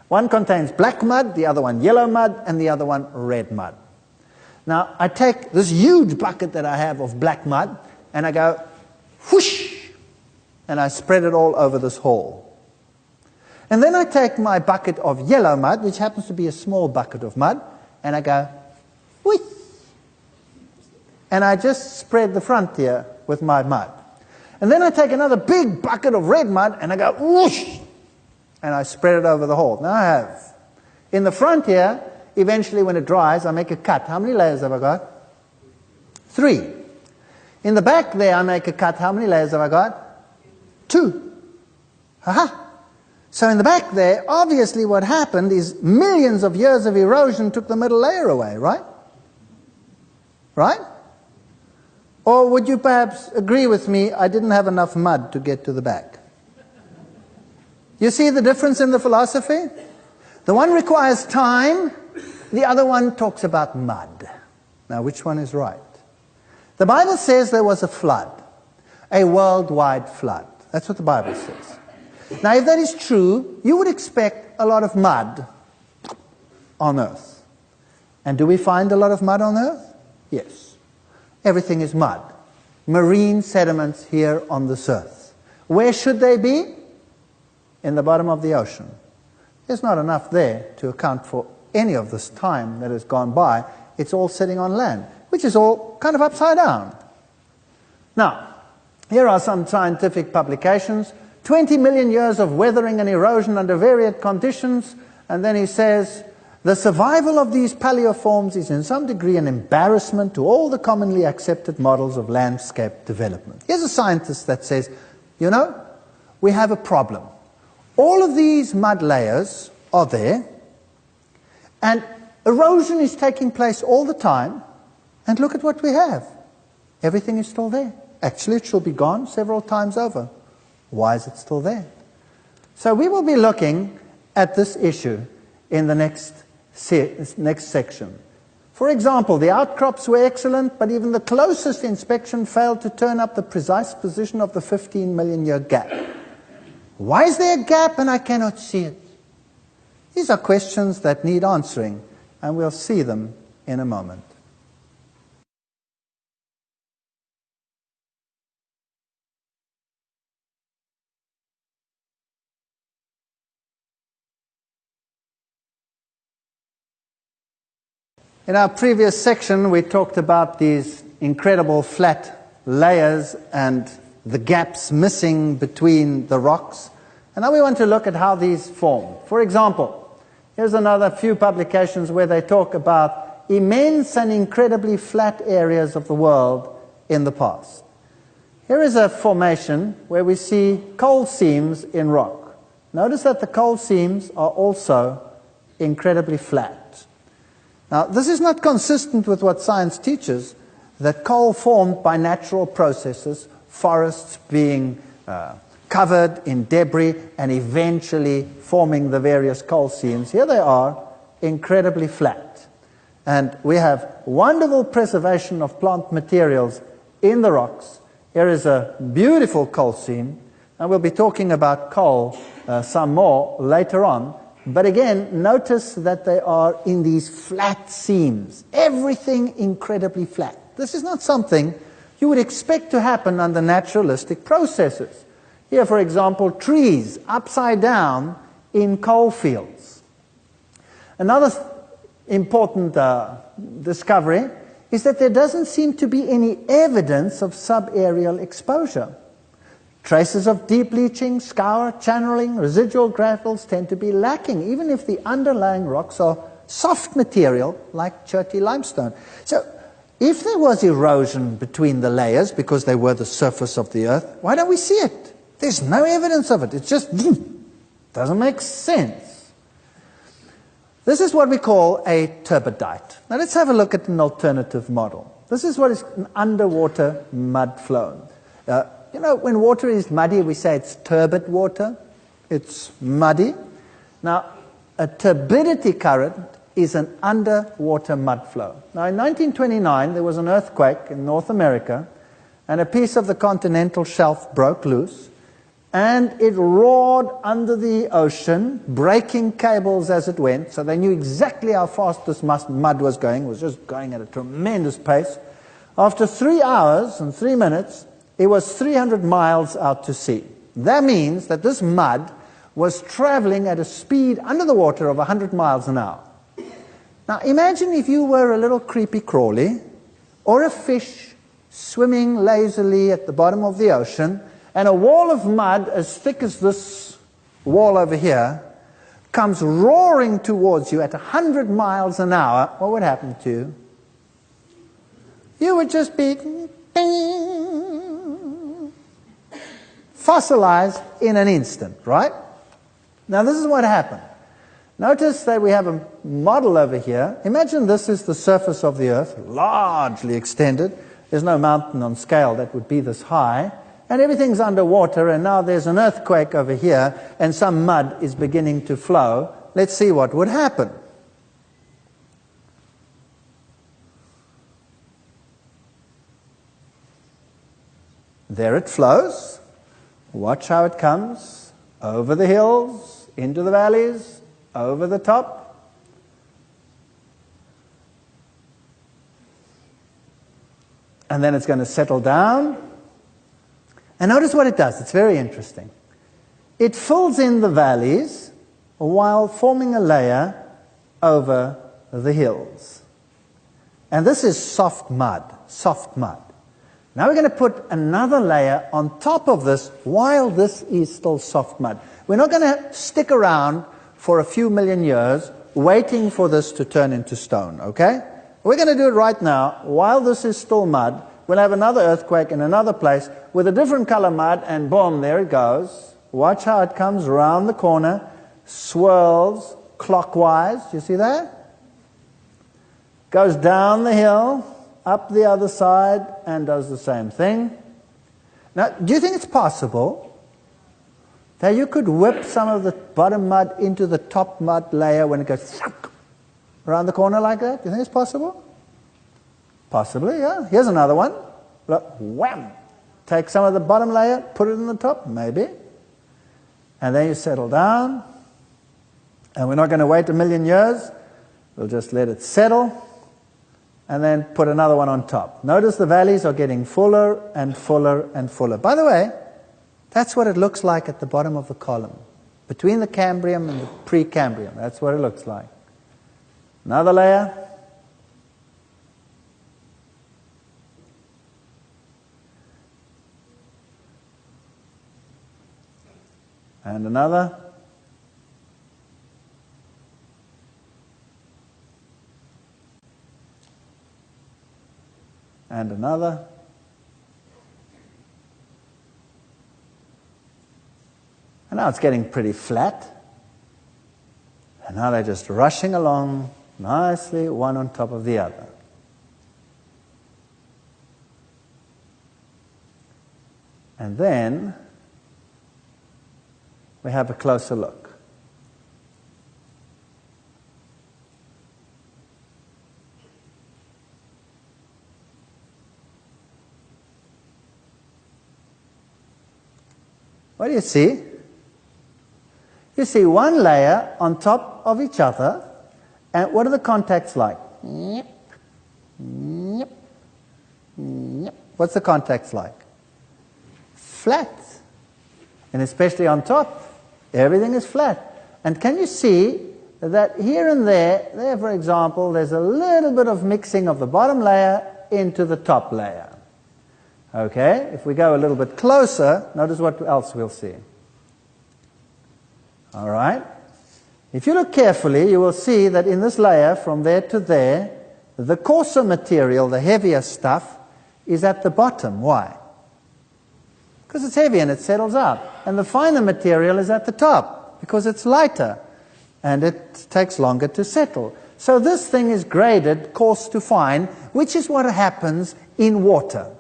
One contains black mud, the other one yellow mud, and the other one red mud. Now, I take this huge bucket that I have of black mud, and I go, whoosh, and I spread it all over this hall. And then I take my bucket of yellow mud, which happens to be a small bucket of mud, and I go, whoosh, and I just spread the front here with my mud. And then I take another big bucket of red mud, and I go, whoosh, and I spread it over the hole. Now I have, in the front here, eventually when it dries, I make a cut. How many layers have I got? 3. In the back there, I make a cut. How many layers have I got? 2. Aha! So in the back there, obviously what happened is millions of years of erosion took the middle layer away, right? Right? Or would you perhaps agree with me, I didn't have enough mud to get to the back? You see the difference in the philosophy? The one requires time, the other one talks about mud. Now, which one is right? The Bible says there was a flood, a worldwide flood. That's what the Bible says. Now, if that is true, you would expect a lot of mud on earth. And do we find a lot of mud on earth? Yes. Everything is mud. Marine sediments here on this earth. Where should they be? In the bottom of the ocean. There's not enough there to account for any of this time that has gone by. It's all sitting on land, which is all kind of upside down. Now, here are some scientific publications. 20 million years of weathering and erosion under varied conditions. And then he says, the survival of these paleoforms is in some degree an embarrassment to all the commonly accepted models of landscape development. Here's a scientist that says, you know, we have a problem. All of these mud layers are there, and erosion is taking place all the time, and look at what we have. Everything is still there. Actually, it should be gone several times over. Why is it still there? So we will be looking at this issue in the next section. For example, the outcrops were excellent, but even the closest inspection failed to turn up the precise position of the 15 million year gap. Why is there a gap and I cannot see it? These are questions that need answering, and we'll see them in a moment. In our previous section, we talked about these incredible flat layers and the gaps missing between the rocks. And now we want to look at how these form. For example, here's another few publications where they talk about immense and incredibly flat areas of the world in the past. Here is a formation where we see coal seams in rock. Notice that the coal seams are also incredibly flat. Now, this is not consistent with what science teaches, that coal formed by natural processes, forests being covered in debris and eventually forming the various coal seams. Here they are, incredibly flat. And we have wonderful preservation of plant materials in the rocks. Here is a beautiful coal seam, and we'll be talking about coal some more later on. But again, notice that they are in these flat seams. Everything incredibly flat. This is not something you would expect to happen under naturalistic processes. Here, for example, trees upside down in coal fields. Another important discovery is that there doesn't seem to be any evidence of subaerial exposure. Traces of deep leaching, scour, channeling, residual gravels tend to be lacking, even if the underlying rocks are soft material like Cherty limestone. So, if there was erosion between the layers because they were the surface of the earth, why don't we see it? There's no evidence of it. It just doesn't make sense. This is what we call a turbidite. Now let's have a look at an alternative model. This is what is an underwater mud flow. You know, when water is muddy, we say it's turbid water. It's muddy. Now, a turbidity current is an underwater mud flow. Now, in 1929, there was an earthquake in North America, and a piece of the continental shelf broke loose, and it roared under the ocean, breaking cables as it went, so they knew exactly how fast this mud was going. It was just going at a tremendous pace. After 3 hours and 3 minutes, it was 300 miles out to sea. That means that this mud was traveling at a speed under the water of 100 miles an hour. Now imagine if you were a little creepy crawly, or a fish swimming lazily at the bottom of the ocean, and a wall of mud as thick as this wall over here comes roaring towards you at 100 miles an hour. What would happen to you? You would just be fossilized in an instant, right? Now this is what happened. Notice that we have a model over here. Imagine this is the surface of the earth, largely extended. There's no mountain on scale that would be this high. And everything's underwater, and now there's an earthquake over here, and some mud is beginning to flow. Let's see what would happen. There it flows. Watch how it comes over the hills, into the valleys, over the top. And then it's going to settle down. And notice what it does. It's very interesting. It fills in the valleys while forming a layer over the hills. And this is soft mud, soft mud. Now we're going to put another layer on top of this while this is still soft mud. We're not going to stick around for a few million years waiting for this to turn into stone, okay? We're going to do it right now while this is still mud. We'll have another earthquake in another place with a different color mud, and boom, there it goes. Watch how it comes around the corner, swirls clockwise. Do you see that? Goes down the hill, up the other side, and does the same thing. Now, do you think it's possible that you could whip some of the bottom mud into the top mud layer when it goes around the corner like that? Do you think it's possible? Possibly, yeah. Here's another one. Look, wham! Take some of the bottom layer, put it in the top, maybe. And then you settle down. And we're not going to wait a million years. We'll just let it settle. And then put another one on top. Notice the valleys are getting fuller and fuller and fuller. By the way, that's what it looks like at the bottom of the column. Between the Cambrian and the Precambrian. That's what it looks like. Another layer. And another. And another. And now it's getting pretty flat. And now they're just rushing along nicely, one on top of the other. And then we have a closer look. What do you see? You see one layer on top of each other, and what are the contacts like? What's the contacts like? Flat. And especially on top, everything is flat. And can you see that here and there for example, there's a little bit of mixing of the bottom layer into the top layer. Okay, if we go a little bit closer, notice what else we'll see. All right. If you look carefully, you will see that in this layer, from there to there, the coarser material, the heavier stuff, is at the bottom. Why? Because it's heavy and it settles out. And the finer material is at the top, because it's lighter. and it takes longer to settle. So this thing is graded coarse to fine, which is what happens in water.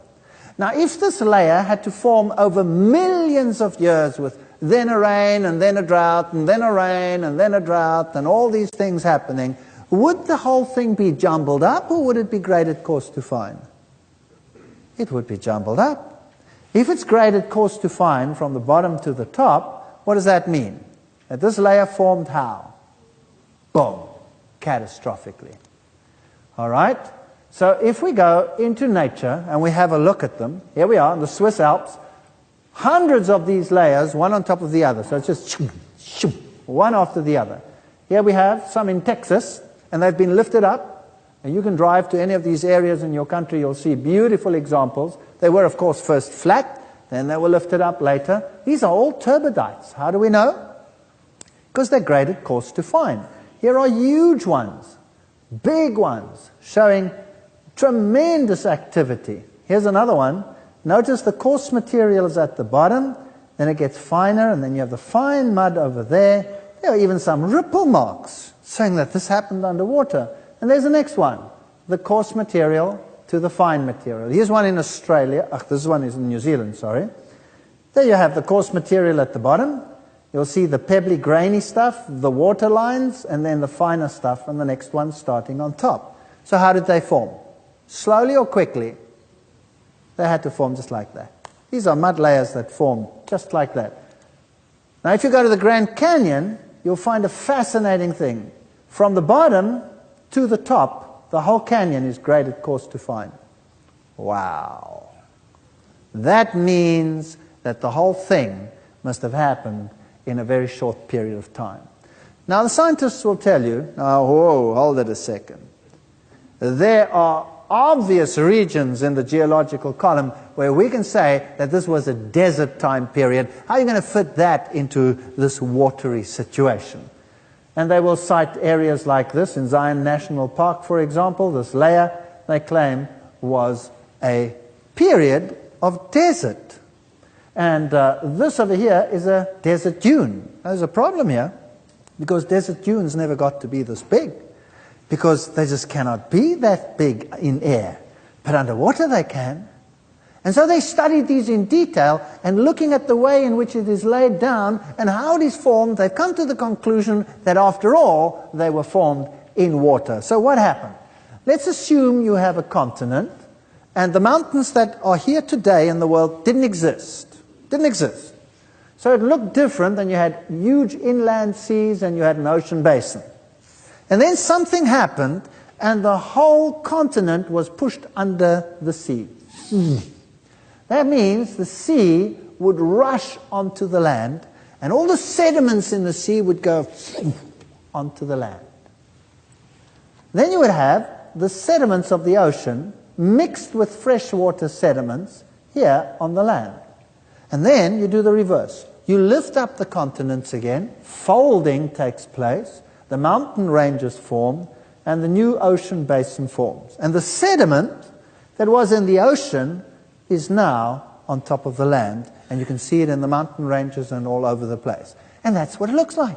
Now, if this layer had to form over millions of years with then a rain and then a drought and then a rain and then a drought and all these things happening, would the whole thing be jumbled up or would it be graded coarse to fine? It would be jumbled up. If it's graded coarse to fine from the bottom to the top, what does that mean? That this layer formed how? Boom. Catastrophically. All right? So if we go into nature and we have a look at them, here we are in the Swiss Alps, hundreds of these layers, one on top of the other. So it's just one after the other. Here we have some in Texas, and they've been lifted up. And you can drive to any of these areas in your country, you'll see beautiful examples. They were, of course, first flat, then they were lifted up later. These are all turbidites. How do we know? Because they're graded coarse to fine. Here are huge ones, big ones, showing tremendous activity. Here's another one. Notice the coarse material is at the bottom, then it gets finer, and then you have the fine mud over there. There are even some ripple marks showing that this happened underwater. And there's the next one, the coarse material to the fine material. Here's one in Australia. This one is in New Zealand, sorry. There you have the coarse material at the bottom. You'll see the pebbly, grainy stuff, the water lines, and then the finer stuff, and the next one starting on top. So how did they form? Slowly or quickly? They had to form just like that. These are mud layers that form just like that. Now, if you go to the Grand Canyon, you'll find a fascinating thing. From the bottom to the top, the whole canyon is graded coarse to fine. Wow. That means that the whole thing must have happened in a very short period of time. Now, the scientists will tell you, now, whoa, hold it a second. There are obvious regions in the geological column where we can say that this was a desert time period. How are you going to fit that into this watery situation? And they will cite areas like this in Zion National Park, for example. This layer, they claim, was a period of desert. And this over here is a desert dune. There's a problem here, because desert dunes never got to be this big, because they just cannot be that big in air. But underwater they can. And so they studied these in detail, and looking at the way in which it is laid down and how it is formed, they've come to the conclusion that after all, they were formed in water. So what happened? Let's assume you have a continent, and the mountains that are here today in the world didn't exist. Didn't exist. So it looked different, and you had huge inland seas and you had an ocean basin. And then something happened, and the whole continent was pushed under the sea. That means the sea would rush onto the land, and all the sediments in the sea would go onto the land. Then you would have the sediments of the ocean mixed with freshwater sediments here on the land. And then you do the reverse. You lift up the continents again, folding takes place, the mountain ranges form, and the new ocean basin forms. And the sediment that was in the ocean is now on top of the land, and you can see it in the mountain ranges and all over the place. And that's what it looks like.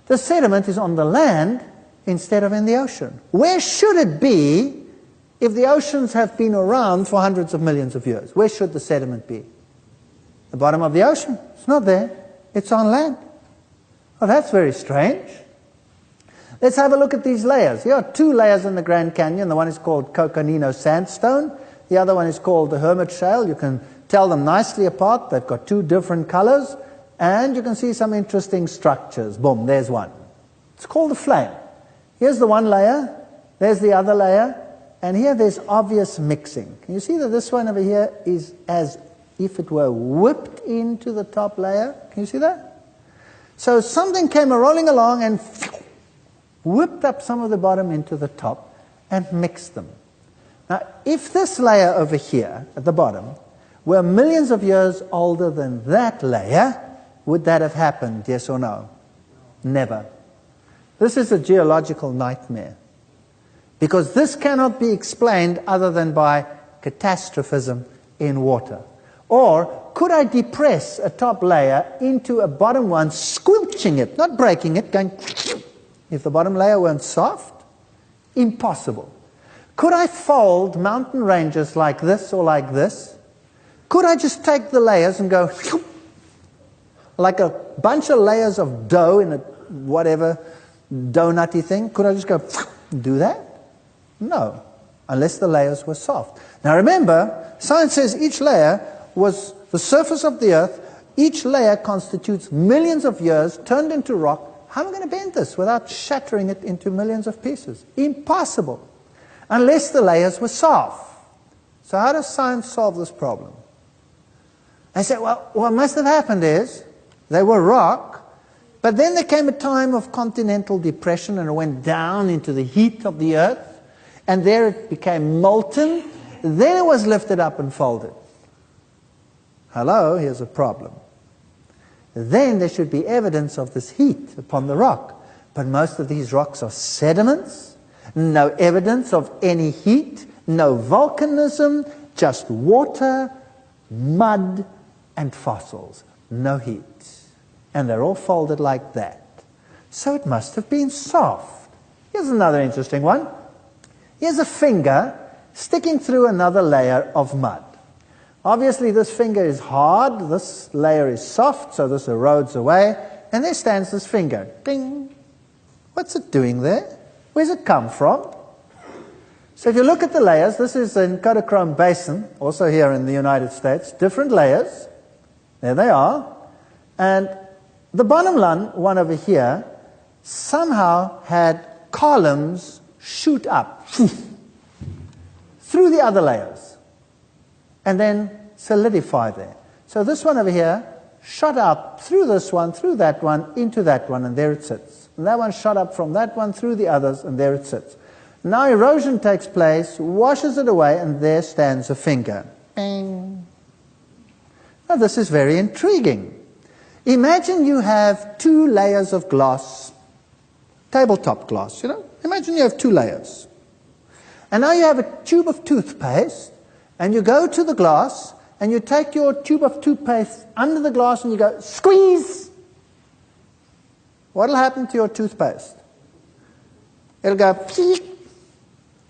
The sediment is on the land instead of in the ocean. Where should it be if the oceans have been around for hundreds of millions of years? Where should the sediment be? The bottom of the ocean. It's not there. It's on land. Well, that's very strange. Let's have a look at these layers. Here are two layers in the Grand Canyon. The one is called Coconino Sandstone. The other one is called the Hermit Shale. You can tell them nicely apart. They've got two different colors. And you can see some interesting structures. Boom, there's one. It's called the flame. Here's the one layer. There's the other layer. And here there's obvious mixing. Can you see that this one over here is as if it were whipped into the top layer? Can you see that? So something came rolling along and whipped up some of the bottom into the top and mixed them. Now, if this layer over here at the bottom were millions of years older than that layer, would that have happened, yes or no? Never. This is a geological nightmare, because this cannot be explained other than by catastrophism in water. Or could I depress a top layer into a bottom one, squelching it, not breaking it, going if the bottom layer weren't soft? Impossible. Could I fold mountain ranges like this or like this? Could I just take the layers and go like a bunch of layers of dough in a whatever donutty thing? Could I just go do that? No, unless the layers were soft. Now remember, science says each layer was the surface of the earth. Each layer constitutes millions of years turned into rock. How am I going to bend this without shattering it into millions of pieces? Impossible. Unless the layers were soft. So how does science solve this problem? I say, well, what must have happened is they were rock, but then there came a time of continental depression and it went down into the heat of the earth, and there it became molten. Then it was lifted up and folded. Hello, here's a problem. Then there should be evidence of this heat upon the rock. But most of these rocks are sediments, no evidence of any heat, no volcanism, just water, mud, and fossils. No heat. And they're all folded like that. So it must have been soft. Here's another interesting one. Here's a finger sticking through another layer of mud. Obviously this finger is hard, this layer is soft, so this erodes away, and there stands this finger. Ding! What's it doing there? Where's it come from? So if you look at the layers, this is in Kodachrome Basin, also here in the United States, different layers. There they are. And the bottom one over here somehow had columns shoot up through the other layers and then solidify there. So this one over here shot up through this one, through that one, into that one, and there it sits. And that one shot up from that one through the others, and there it sits. Now erosion takes place, washes it away, and there stands a finger. Bing. Now this is very intriguing. Imagine you have 2 layers of glass, tabletop glass, you know. Imagine you have 2 layers. And now you have a tube of toothpaste, and you go to the glass, and you take your tube of toothpaste under the glass, and you go, squeeze! What will happen to your toothpaste? It'll go, peek!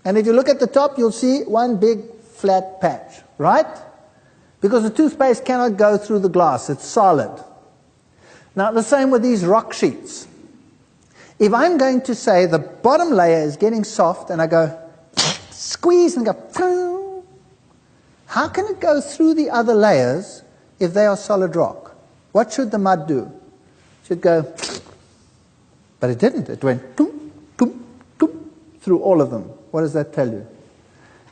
And if you look at the top, you'll see one big flat patch, right? Because the toothpaste cannot go through the glass, it's solid. Now, the same with these rock sheets. If I'm going to say the bottom layer is getting soft, and I go, squeeze, and go, ping, how can it go through the other layers if they are solid rock? What should the mud do? It should go, but it didn't. It went toom, toom, toom, through all of them. What does that tell you?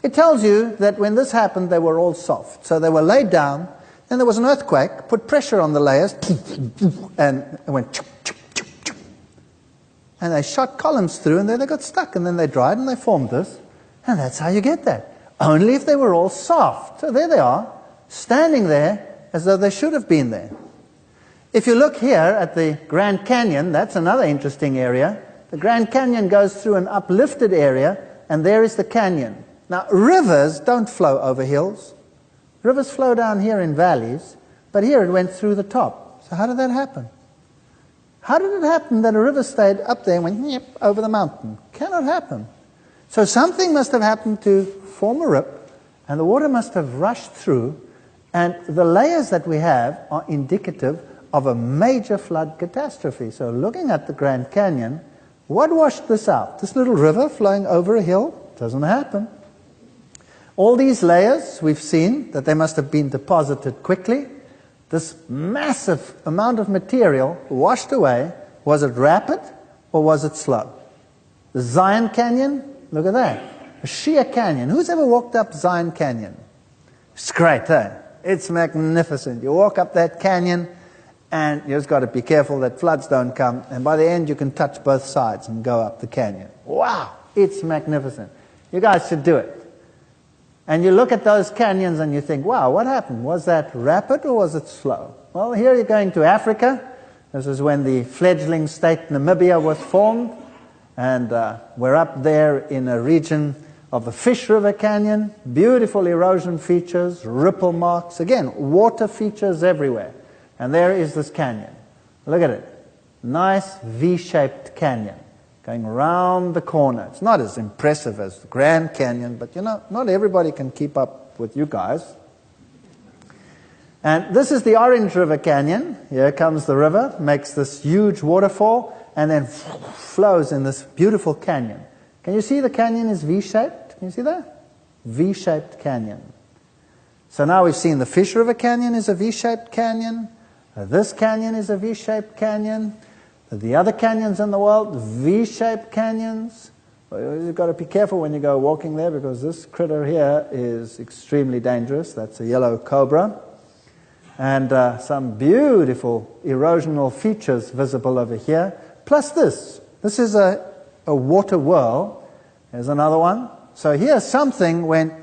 It tells you that when this happened, they were all soft. So they were laid down, and there was an earthquake, put pressure on the layers, and it went choo, choo, choo, choo. And they shot columns through, and then they got stuck, and then they dried, and they formed this. And that's how you get that. Only if they were all soft. So there they are, standing there as though they should have been there. If you look here at the Grand Canyon, that's another interesting area. The Grand Canyon goes through an uplifted area, and there is the canyon. Now, rivers don't flow over hills. Rivers flow down here in valleys, but here it went through the top. So how did that happen? How did it happen that a river stayed up there and went yep, over the mountain? Cannot happen. So something must have happened to form a rip, and the water must have rushed through, and the layers that we have are indicative of a major flood catastrophe. So looking at the Grand Canyon, what washed this out? This little river flowing over a hill? Doesn't happen. All these layers, we've seen that they must have been deposited quickly. This massive amount of material washed away, was it rapid or was it slow? The Zion Canyon, look at that. A sheer canyon. Who's ever walked up Zion Canyon? It's great, eh? It's magnificent. You walk up that canyon, and you just got to be careful that floods don't come, and by the end you can touch both sides and go up the canyon. Wow, it's magnificent. You guys should do it. And you look at those canyons and you think, wow, what happened? Was that rapid or was it slow? Well, here you're going to Africa. This is when the fledgling state Namibia was formed, and we're up there in a region of the Fish River Canyon, beautiful erosion features, ripple marks, again, water features everywhere. And there is this canyon. Look at it. Nice V-shaped canyon. going round the corner. It's not as impressive as the Grand Canyon, but you know, not everybody can keep up with you guys. And this is the Orange River Canyon. Here comes the river, makes this huge waterfall, and then flows in this beautiful canyon. Can you see the canyon is V-shaped? Can you see that? V-shaped canyon. So now we've seen the Fish River Canyon is a V-shaped canyon. This canyon is a V-shaped canyon. The other canyons in the world, V-shaped canyons. You've got to be careful when you go walking there, because this critter here is extremely dangerous. That's a yellow cobra. And some beautiful erosional features visible over here. Plus this. This is a water whirl. There's another one. So here something went,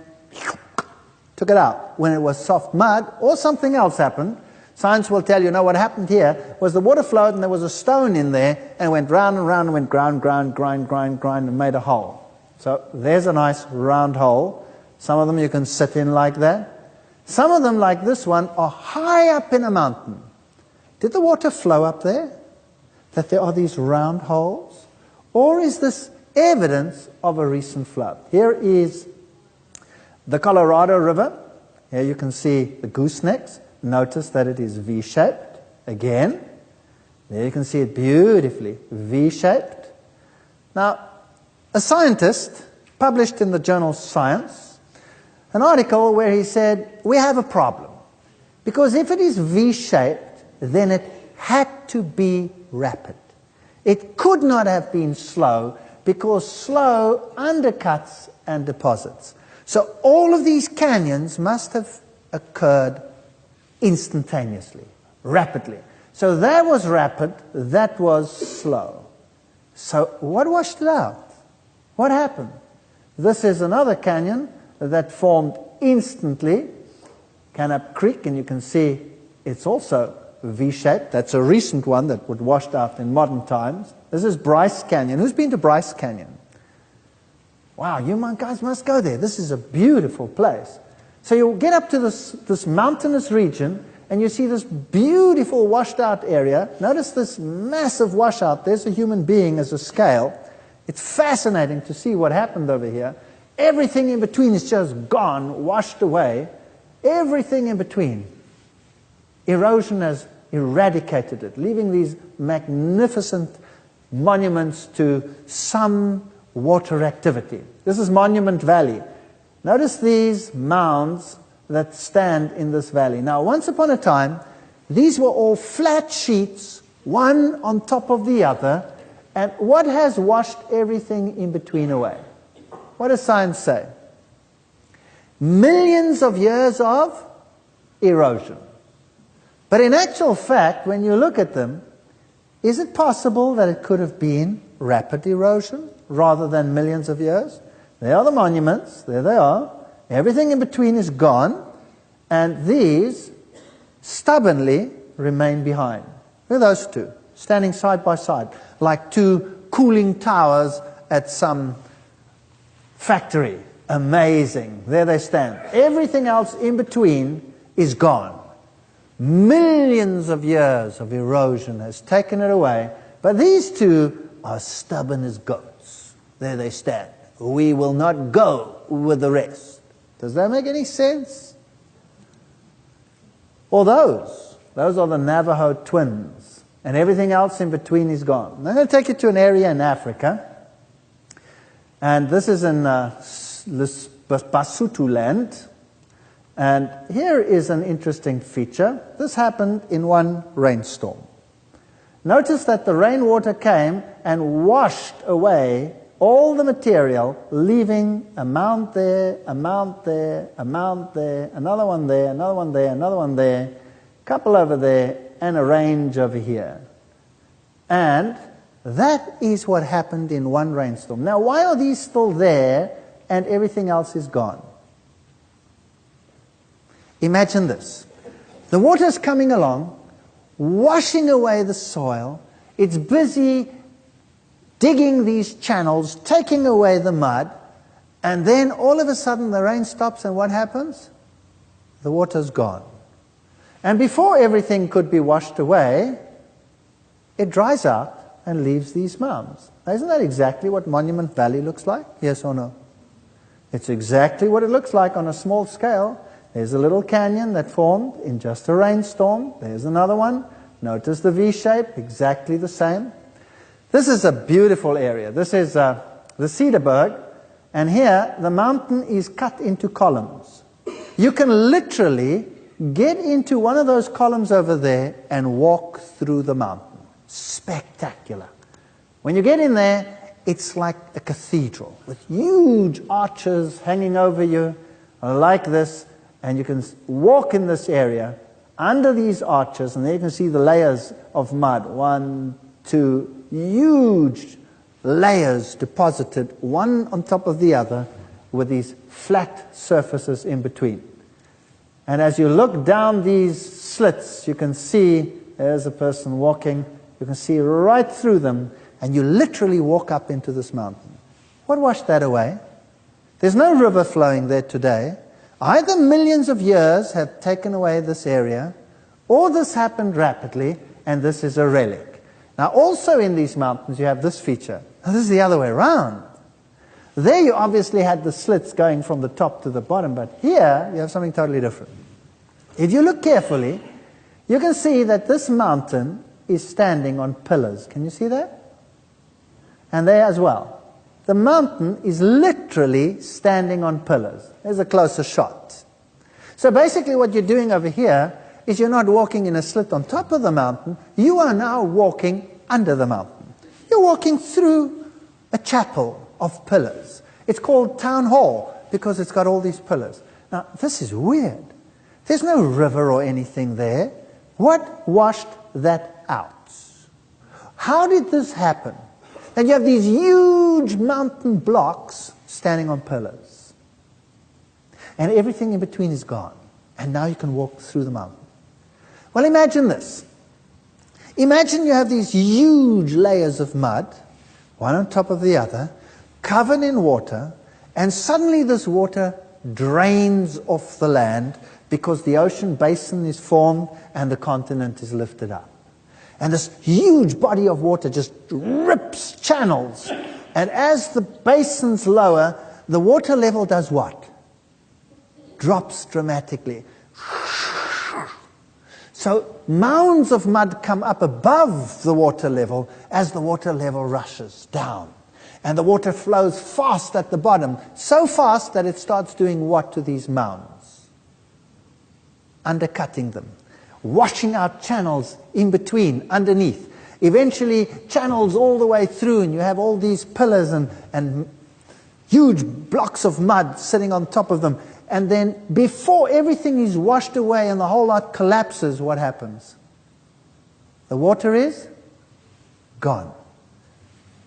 took it out when it was soft mud, or something else happened. Science will tell you, no, what happened here was the water flowed and there was a stone in there and went round and round and went grind and made a hole. So there's a nice round hole. Some of them you can sit in like that. Some of them, like this one, are high up in a mountain. Did the water flow up there? That there are these round holes? Or is this evidence of a recent flood? Here is the Colorado River. Here you can see the goosenecks. Notice that it is V-shaped again. There you can see it beautifully V-shaped. Now, a scientist published in the journal Science an article where he said, we have a problem. Because if it is V-shaped, then it had to be rapid. It could not have been slow, because slow undercuts and deposits. So all of these canyons must have occurred instantaneously, rapidly. So that was rapid, that was slow. So what washed it out? What happened? This is another canyon that formed instantly, Canop Creek, and you can see it's also V-shaped. That's a recent one that would washed out in modern times. This is Bryce Canyon. Who's been to Bryce Canyon? Wow, you guys must go there. This is a beautiful place. So you get up to this mountainous region, and you see this beautiful washed out area. Notice this massive washout. There's a human being as a scale. It's fascinating to see what happened over here. Everything in between is just gone, washed away. Everything in between. Erosion has eradicated it, leaving these magnificent monuments to some water activity. This is Monument Valley. Notice these mounds that stand in this valley. Now, once upon a time, these were all flat sheets, one on top of the other, and what has washed everything in between away? What does science say? Millions of years of erosion. But in actual fact, when you look at them, is it possible that it could have been rapid erosion rather than millions of years? There are the monuments, there they are. Everything in between is gone, and these stubbornly remain behind. Look at those two, standing side by side, like two cooling towers at some factory. Amazing. There they stand. Everything else in between is gone. Millions of years of erosion has taken it away, but these two are stubborn as goats. There they stand. We will not go with the rest. Does that make any sense? Or those are the Navajo twins, and everything else in between is gone. I'm going to take you to an area in Africa, and this is in Basotho land. And here is an interesting feature. This happened in one rainstorm. Notice that the rainwater came and washed away all the material, leaving a mound there, a mound there, a mound there, another one there, another one there, another one there, a couple over there, and a range over here. And that is what happened in one rainstorm. Now, why are these still there and everything else is gone? Imagine this. The water's coming along, washing away the soil. It's busy digging these channels, taking away the mud, and then all of a sudden the rain stops, and what happens? The water's gone. And before everything could be washed away, it dries out and leaves these mounds. Now, isn't that exactly what Monument Valley looks like? Yes or no? It's exactly what it looks like on a small scale. There's a little canyon that formed in just a rainstorm. There's another one. Notice the V shape, exactly the same. This is a beautiful area. This is the Cedarberg, and here the mountain is cut into columns. You can literally get into one of those columns over there and walk through the mountain. Spectacular. When you get in there, it's like a cathedral with huge arches hanging over you like this, and you can walk in this area under these arches, and there you can see the layers of mud. 1, 2, huge layers deposited, one on top of the other, with these flat surfaces in between. And as you look down these slits, you can see, there's a person walking, you can see right through them, and you literally walk up into this mountain. What washed that away? There's no river flowing there today. Either millions of years have taken away this area, or this happened rapidly, and this is a relic. Now also in these mountains you have this feature. Now this is the other way around. There you obviously had the slits going from the top to the bottom, but here you have something totally different. If you look carefully, you can see that this mountain is standing on pillars. Can you see that? And there as well. The mountain is literally standing on pillars. There's a closer shot. So basically what you're doing over here is you're not walking in a slit on top of the mountain, you are now walking under the mountain. You're walking through a chapel of pillars. It's called Town Hall because it's got all these pillars. Now this is weird. There's no river or anything there. What washed that out? How did this happen? And you have these huge mountain blocks standing on pillars. And everything in between is gone. And now you can walk through the mountain. Well, imagine this. Imagine you have these huge layers of mud, one on top of the other, covered in water, and suddenly this water drains off the land because the ocean basin is formed and the continent is lifted up. And this huge body of water just rips channels. And as the basins lower, the water level does what? Drops dramatically. So mounds of mud come up above the water level as the water level rushes down. And the water flows fast at the bottom, so fast that it starts doing what to these mounds? Undercutting them. Washing out channels in between, underneath. Eventually channels all the way through, and you have all these pillars and huge blocks of mud sitting on top of them. And then before everything is washed away and the whole lot collapses, what happens? The water is gone.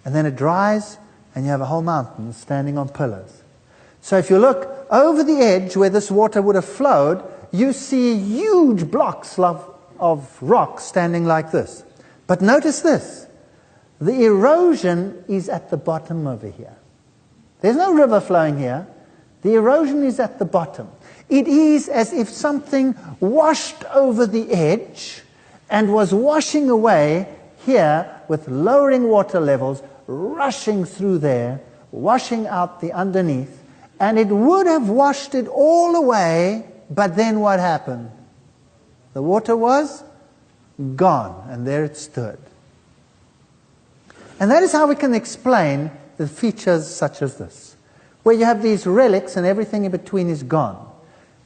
And then it dries, and you have a whole mountain standing on pillars. So if you look over the edge where this water would have flowed, you see huge blocks of rock standing like this. But notice this. The erosion is at the bottom over here. There's no river flowing here. The erosion is at the bottom. It is as if something washed over the edge and was washing away here with lowering water levels, rushing through there, washing out the underneath, and it would have washed it all away. But then what happened? The water was gone, and there it stood. And that is how we can explain the features such as this, where you have these relics and everything in between is gone.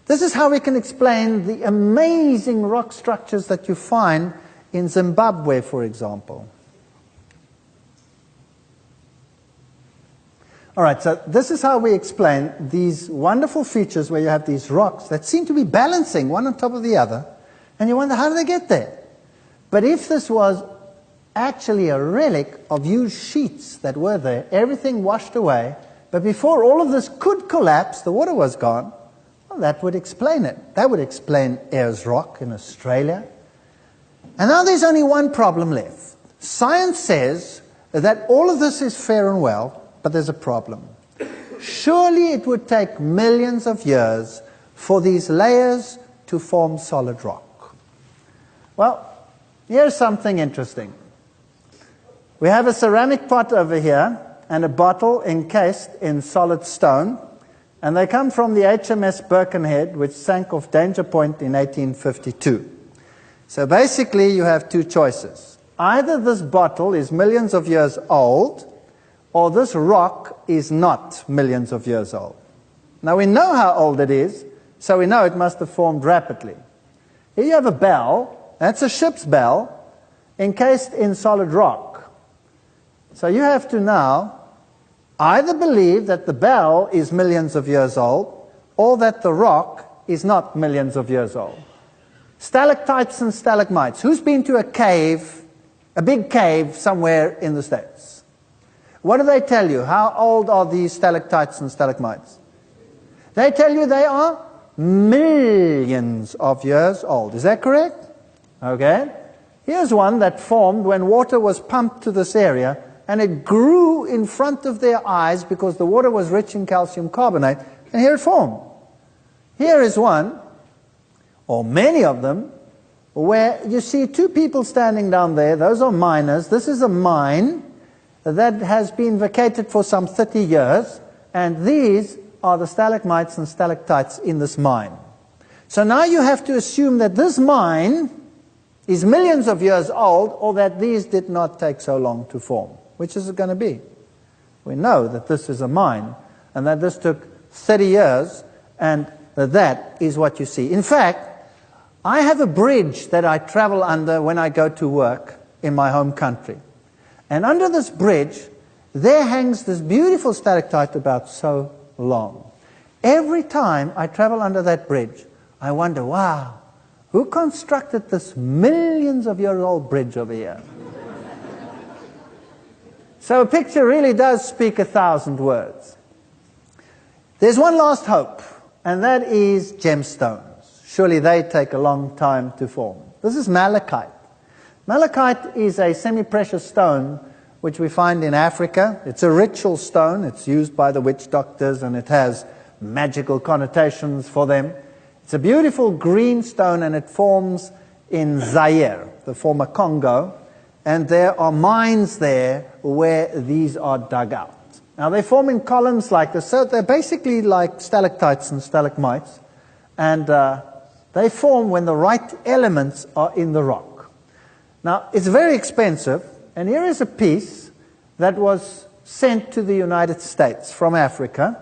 This is how we can explain the amazing rock structures that you find in Zimbabwe, for example. All right, so this is how we explain these wonderful features where you have these rocks that seem to be balancing one on top of the other, and you wonder, how do they get there? But if this was actually a relic of huge sheets that were there, everything washed away, but before all of this could collapse, the water was gone, well, that would explain it. That would explain Ayers Rock in Australia. And now there's only one problem left. Science says that all of this is fair and well, but there's a problem. Surely it would take millions of years for these layers to form solid rock. Well, here's something interesting. We have a ceramic pot over here and a bottle encased in solid stone, and they come from the HMS Birkenhead, which sank off Danger Point in 1852. So basically you have two choices. Either this bottle is millions of years old, or this rock is not millions of years old. Now we know how old it is, so we know it must have formed rapidly. Here you have a bell, that's a ship's bell, encased in solid rock. So you have to now either believe that the bell is millions of years old, or that the rock is not millions of years old. Stalactites and stalagmites. Who's been to a cave, a big cave somewhere in the States? What do they tell you? How old are these stalactites and stalagmites? They tell you they are millions of years old. Is that correct? Okay. Here's one that formed when water was pumped to this area, and it grew in front of their eyes because the water was rich in calcium carbonate, and here it formed. Here is one, or many of them, where you see two people standing down there. Those are miners. This is a mine that has been vacated for some 30 years, and these are the stalagmites and stalactites in this mine. So now you have to assume that this mine is millions of years old, or that these did not take so long to form. Which is it going to be? We know that this is a mine, and that this took 30 years, and that is what you see. In fact, I have a bridge that I travel under when I go to work in my home country. And under this bridge, there hangs this beautiful stalactite about so long. Every time I travel under that bridge, I wonder, wow, who constructed this millions of year old bridge over here? So a picture really does speak 1,000 words. There's one last hope, and that is gemstones. Surely they take a long time to form. This is malachite. Malachite is a semi-precious stone which we find in Africa. It's a ritual stone. It's used by the witch doctors, and it has magical connotations for them. It's a beautiful green stone, and it forms in Zaire, the former Congo. And there are mines there where these are dug out. Now they form in columns like this, so they're basically like stalactites and stalagmites, and they form when the right elements are in the rock. Now it's very expensive, and here is a piece that was sent to the United States from Africa,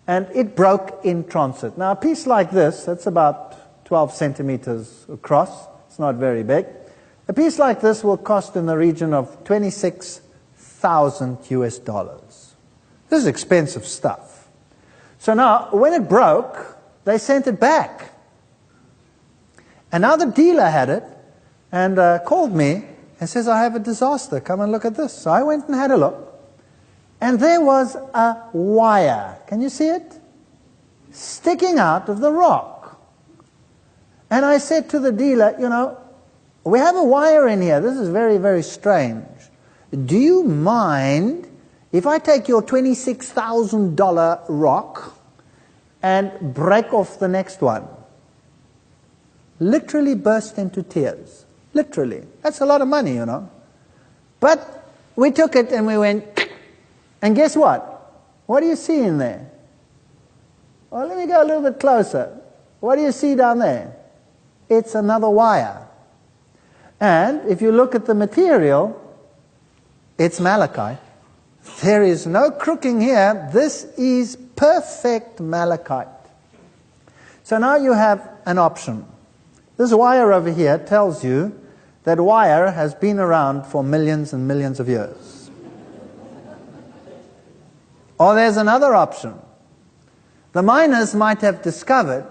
and it broke in transit. Now a piece like this, that's about 12 centimeters across, it's not very big. A piece like this will cost in the region of $26,000 US. This is expensive stuff. So now, when it broke, they sent it back. And now the dealer had it and called me and says, I have a disaster, come and look at this. So I went and had a look. And there was a wire, can you see it? Sticking out of the rock. And I said to the dealer, you know, we have a wire in here. This is very, very strange. Do you mind if I take your $26,000 rock and break off the next one? Literally burst into tears. Literally. That's a lot of money, you know. But we took it and we went, and guess what? What do you see in there? Well, let me go a little bit closer. What do you see down there? It's another wire. And if you look at the material, it's malachite. There is no crooking here. This is perfect malachite. So now you have an option. This wire over here tells you that wire has been around for millions and millions of years. Or there's another option. The miners might have discovered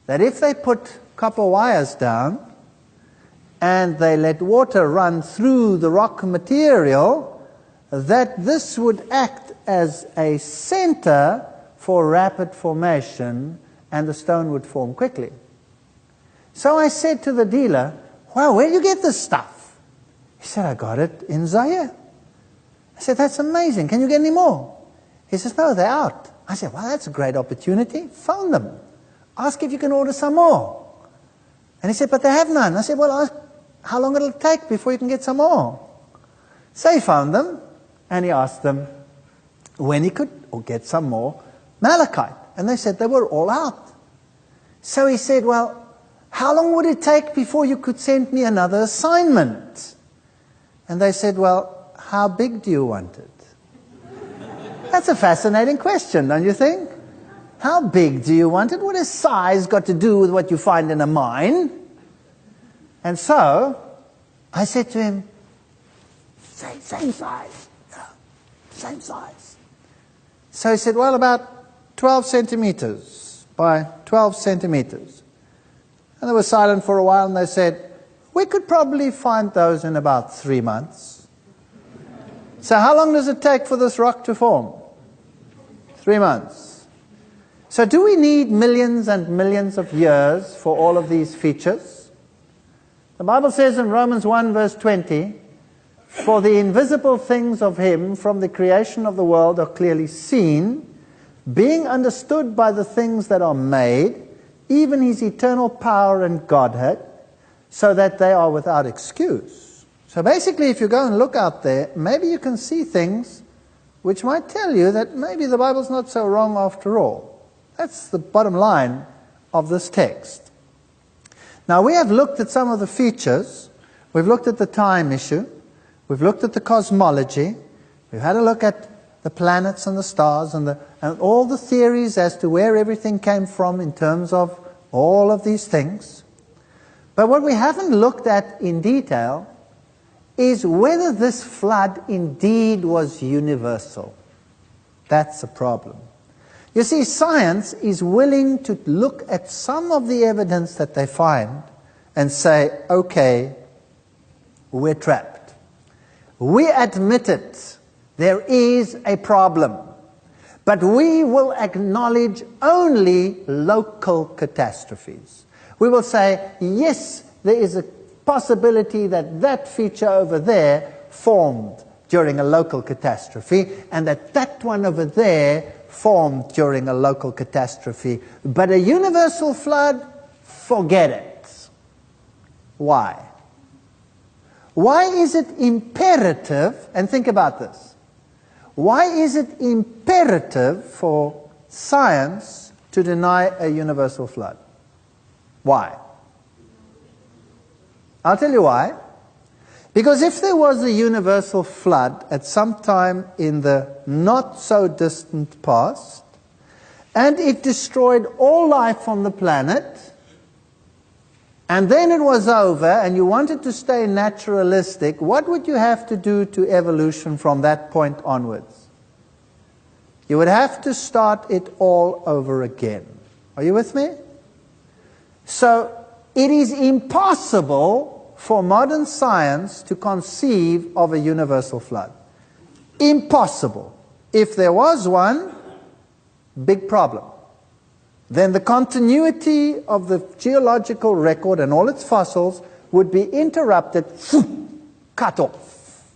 that if they put copper wires down and they let water run through the rock material, that this would act as a center for rapid formation and the stone would form quickly. So I said to the dealer, wow, where do you get this stuff? He said, I got it in Zaire. I said, that's amazing. Can you get any more? He says, no, they're out. I said, well, that's a great opportunity. Phone them. Ask if you can order some more. And he said, but they have none. I said, well, ask how long it'll take before you can get some more. So he found them, and he asked them when he could get some more malachite. And they said they were all out. So he said, well, how long would it take before you could send me another assignment? And they said, well, how big do you want it? That's a fascinating question, don't you think? How big do you want it? What has size got to do with what you find in a mine? And so I said to him, same size. Yeah, same size. So he said, well, about 12 centimeters by 12 centimeters. And they were silent for a while, and they said, we could probably find those in about 3 months. So how long does it take for this rock to form? 3 months. So do we need millions and millions of years for all of these features? The Bible says in Romans 1 verse 20, for the invisible things of him from the creation of the world are clearly seen, being understood by the things that are made, even his eternal power and Godhead, so that they are without excuse. So basically, if you go and look out there, maybe you can see things which might tell you that maybe the Bible's not so wrong after all. That's the bottom line of this text. Now, we have looked at some of the features. We've looked at the time issue. We've looked at the cosmology. We've had a look at the planets and the stars and all the theories as to where everything came from in terms of all of these things. But what we haven't looked at in detail is whether this flood indeed was universal. That's a problem. You see, science is willing to look at some of the evidence that they find and say, okay, we're trapped. We admit it. There is a problem. But we will acknowledge only local catastrophes. We will say, yes, there is a possibility that that feature over there formed during a local catastrophe, and that one over there formed during a local catastrophe. But a universal flood, forget it. Why? Why is it imperative, and think about this, why is it imperative for science to deny a universal flood? Why? I'll tell you why. Because if there was a universal flood at some time in the not-so-distant past, and it destroyed all life on the planet, and then it was over, and you wanted to stay naturalistic, what would you have to do to evolution from that point onwards? You would have to start it all over again. Are you with me? So, it is impossible for modern science to conceive of a universal flood. Impossible. If there was one, big problem. Then the continuity of the geological record and all its fossils would be interrupted, cut off.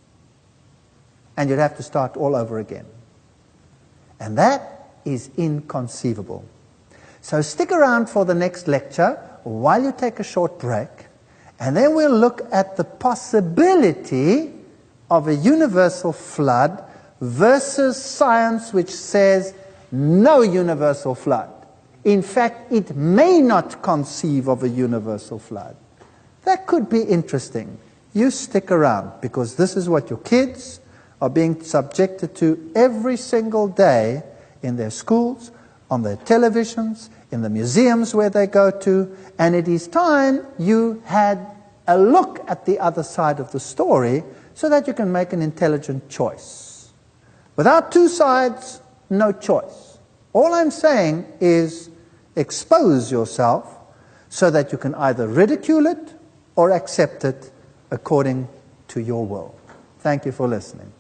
And you'd have to start all over again. And that is inconceivable. So stick around for the next lecture while you take a short break, and then we'll look at the possibility of a universal flood versus science which says no universal flood. In fact, it may not conceive of a universal flood. That could be interesting. You stick around, because this is what your kids are being subjected to every single day in their schools, on their televisions, in the museums where they go to, and it is time you had a look at the other side of the story so that you can make an intelligent choice. Without two sides, no choice. All I'm saying is expose yourself so that you can either ridicule it or accept it according to your will. Thank you for listening.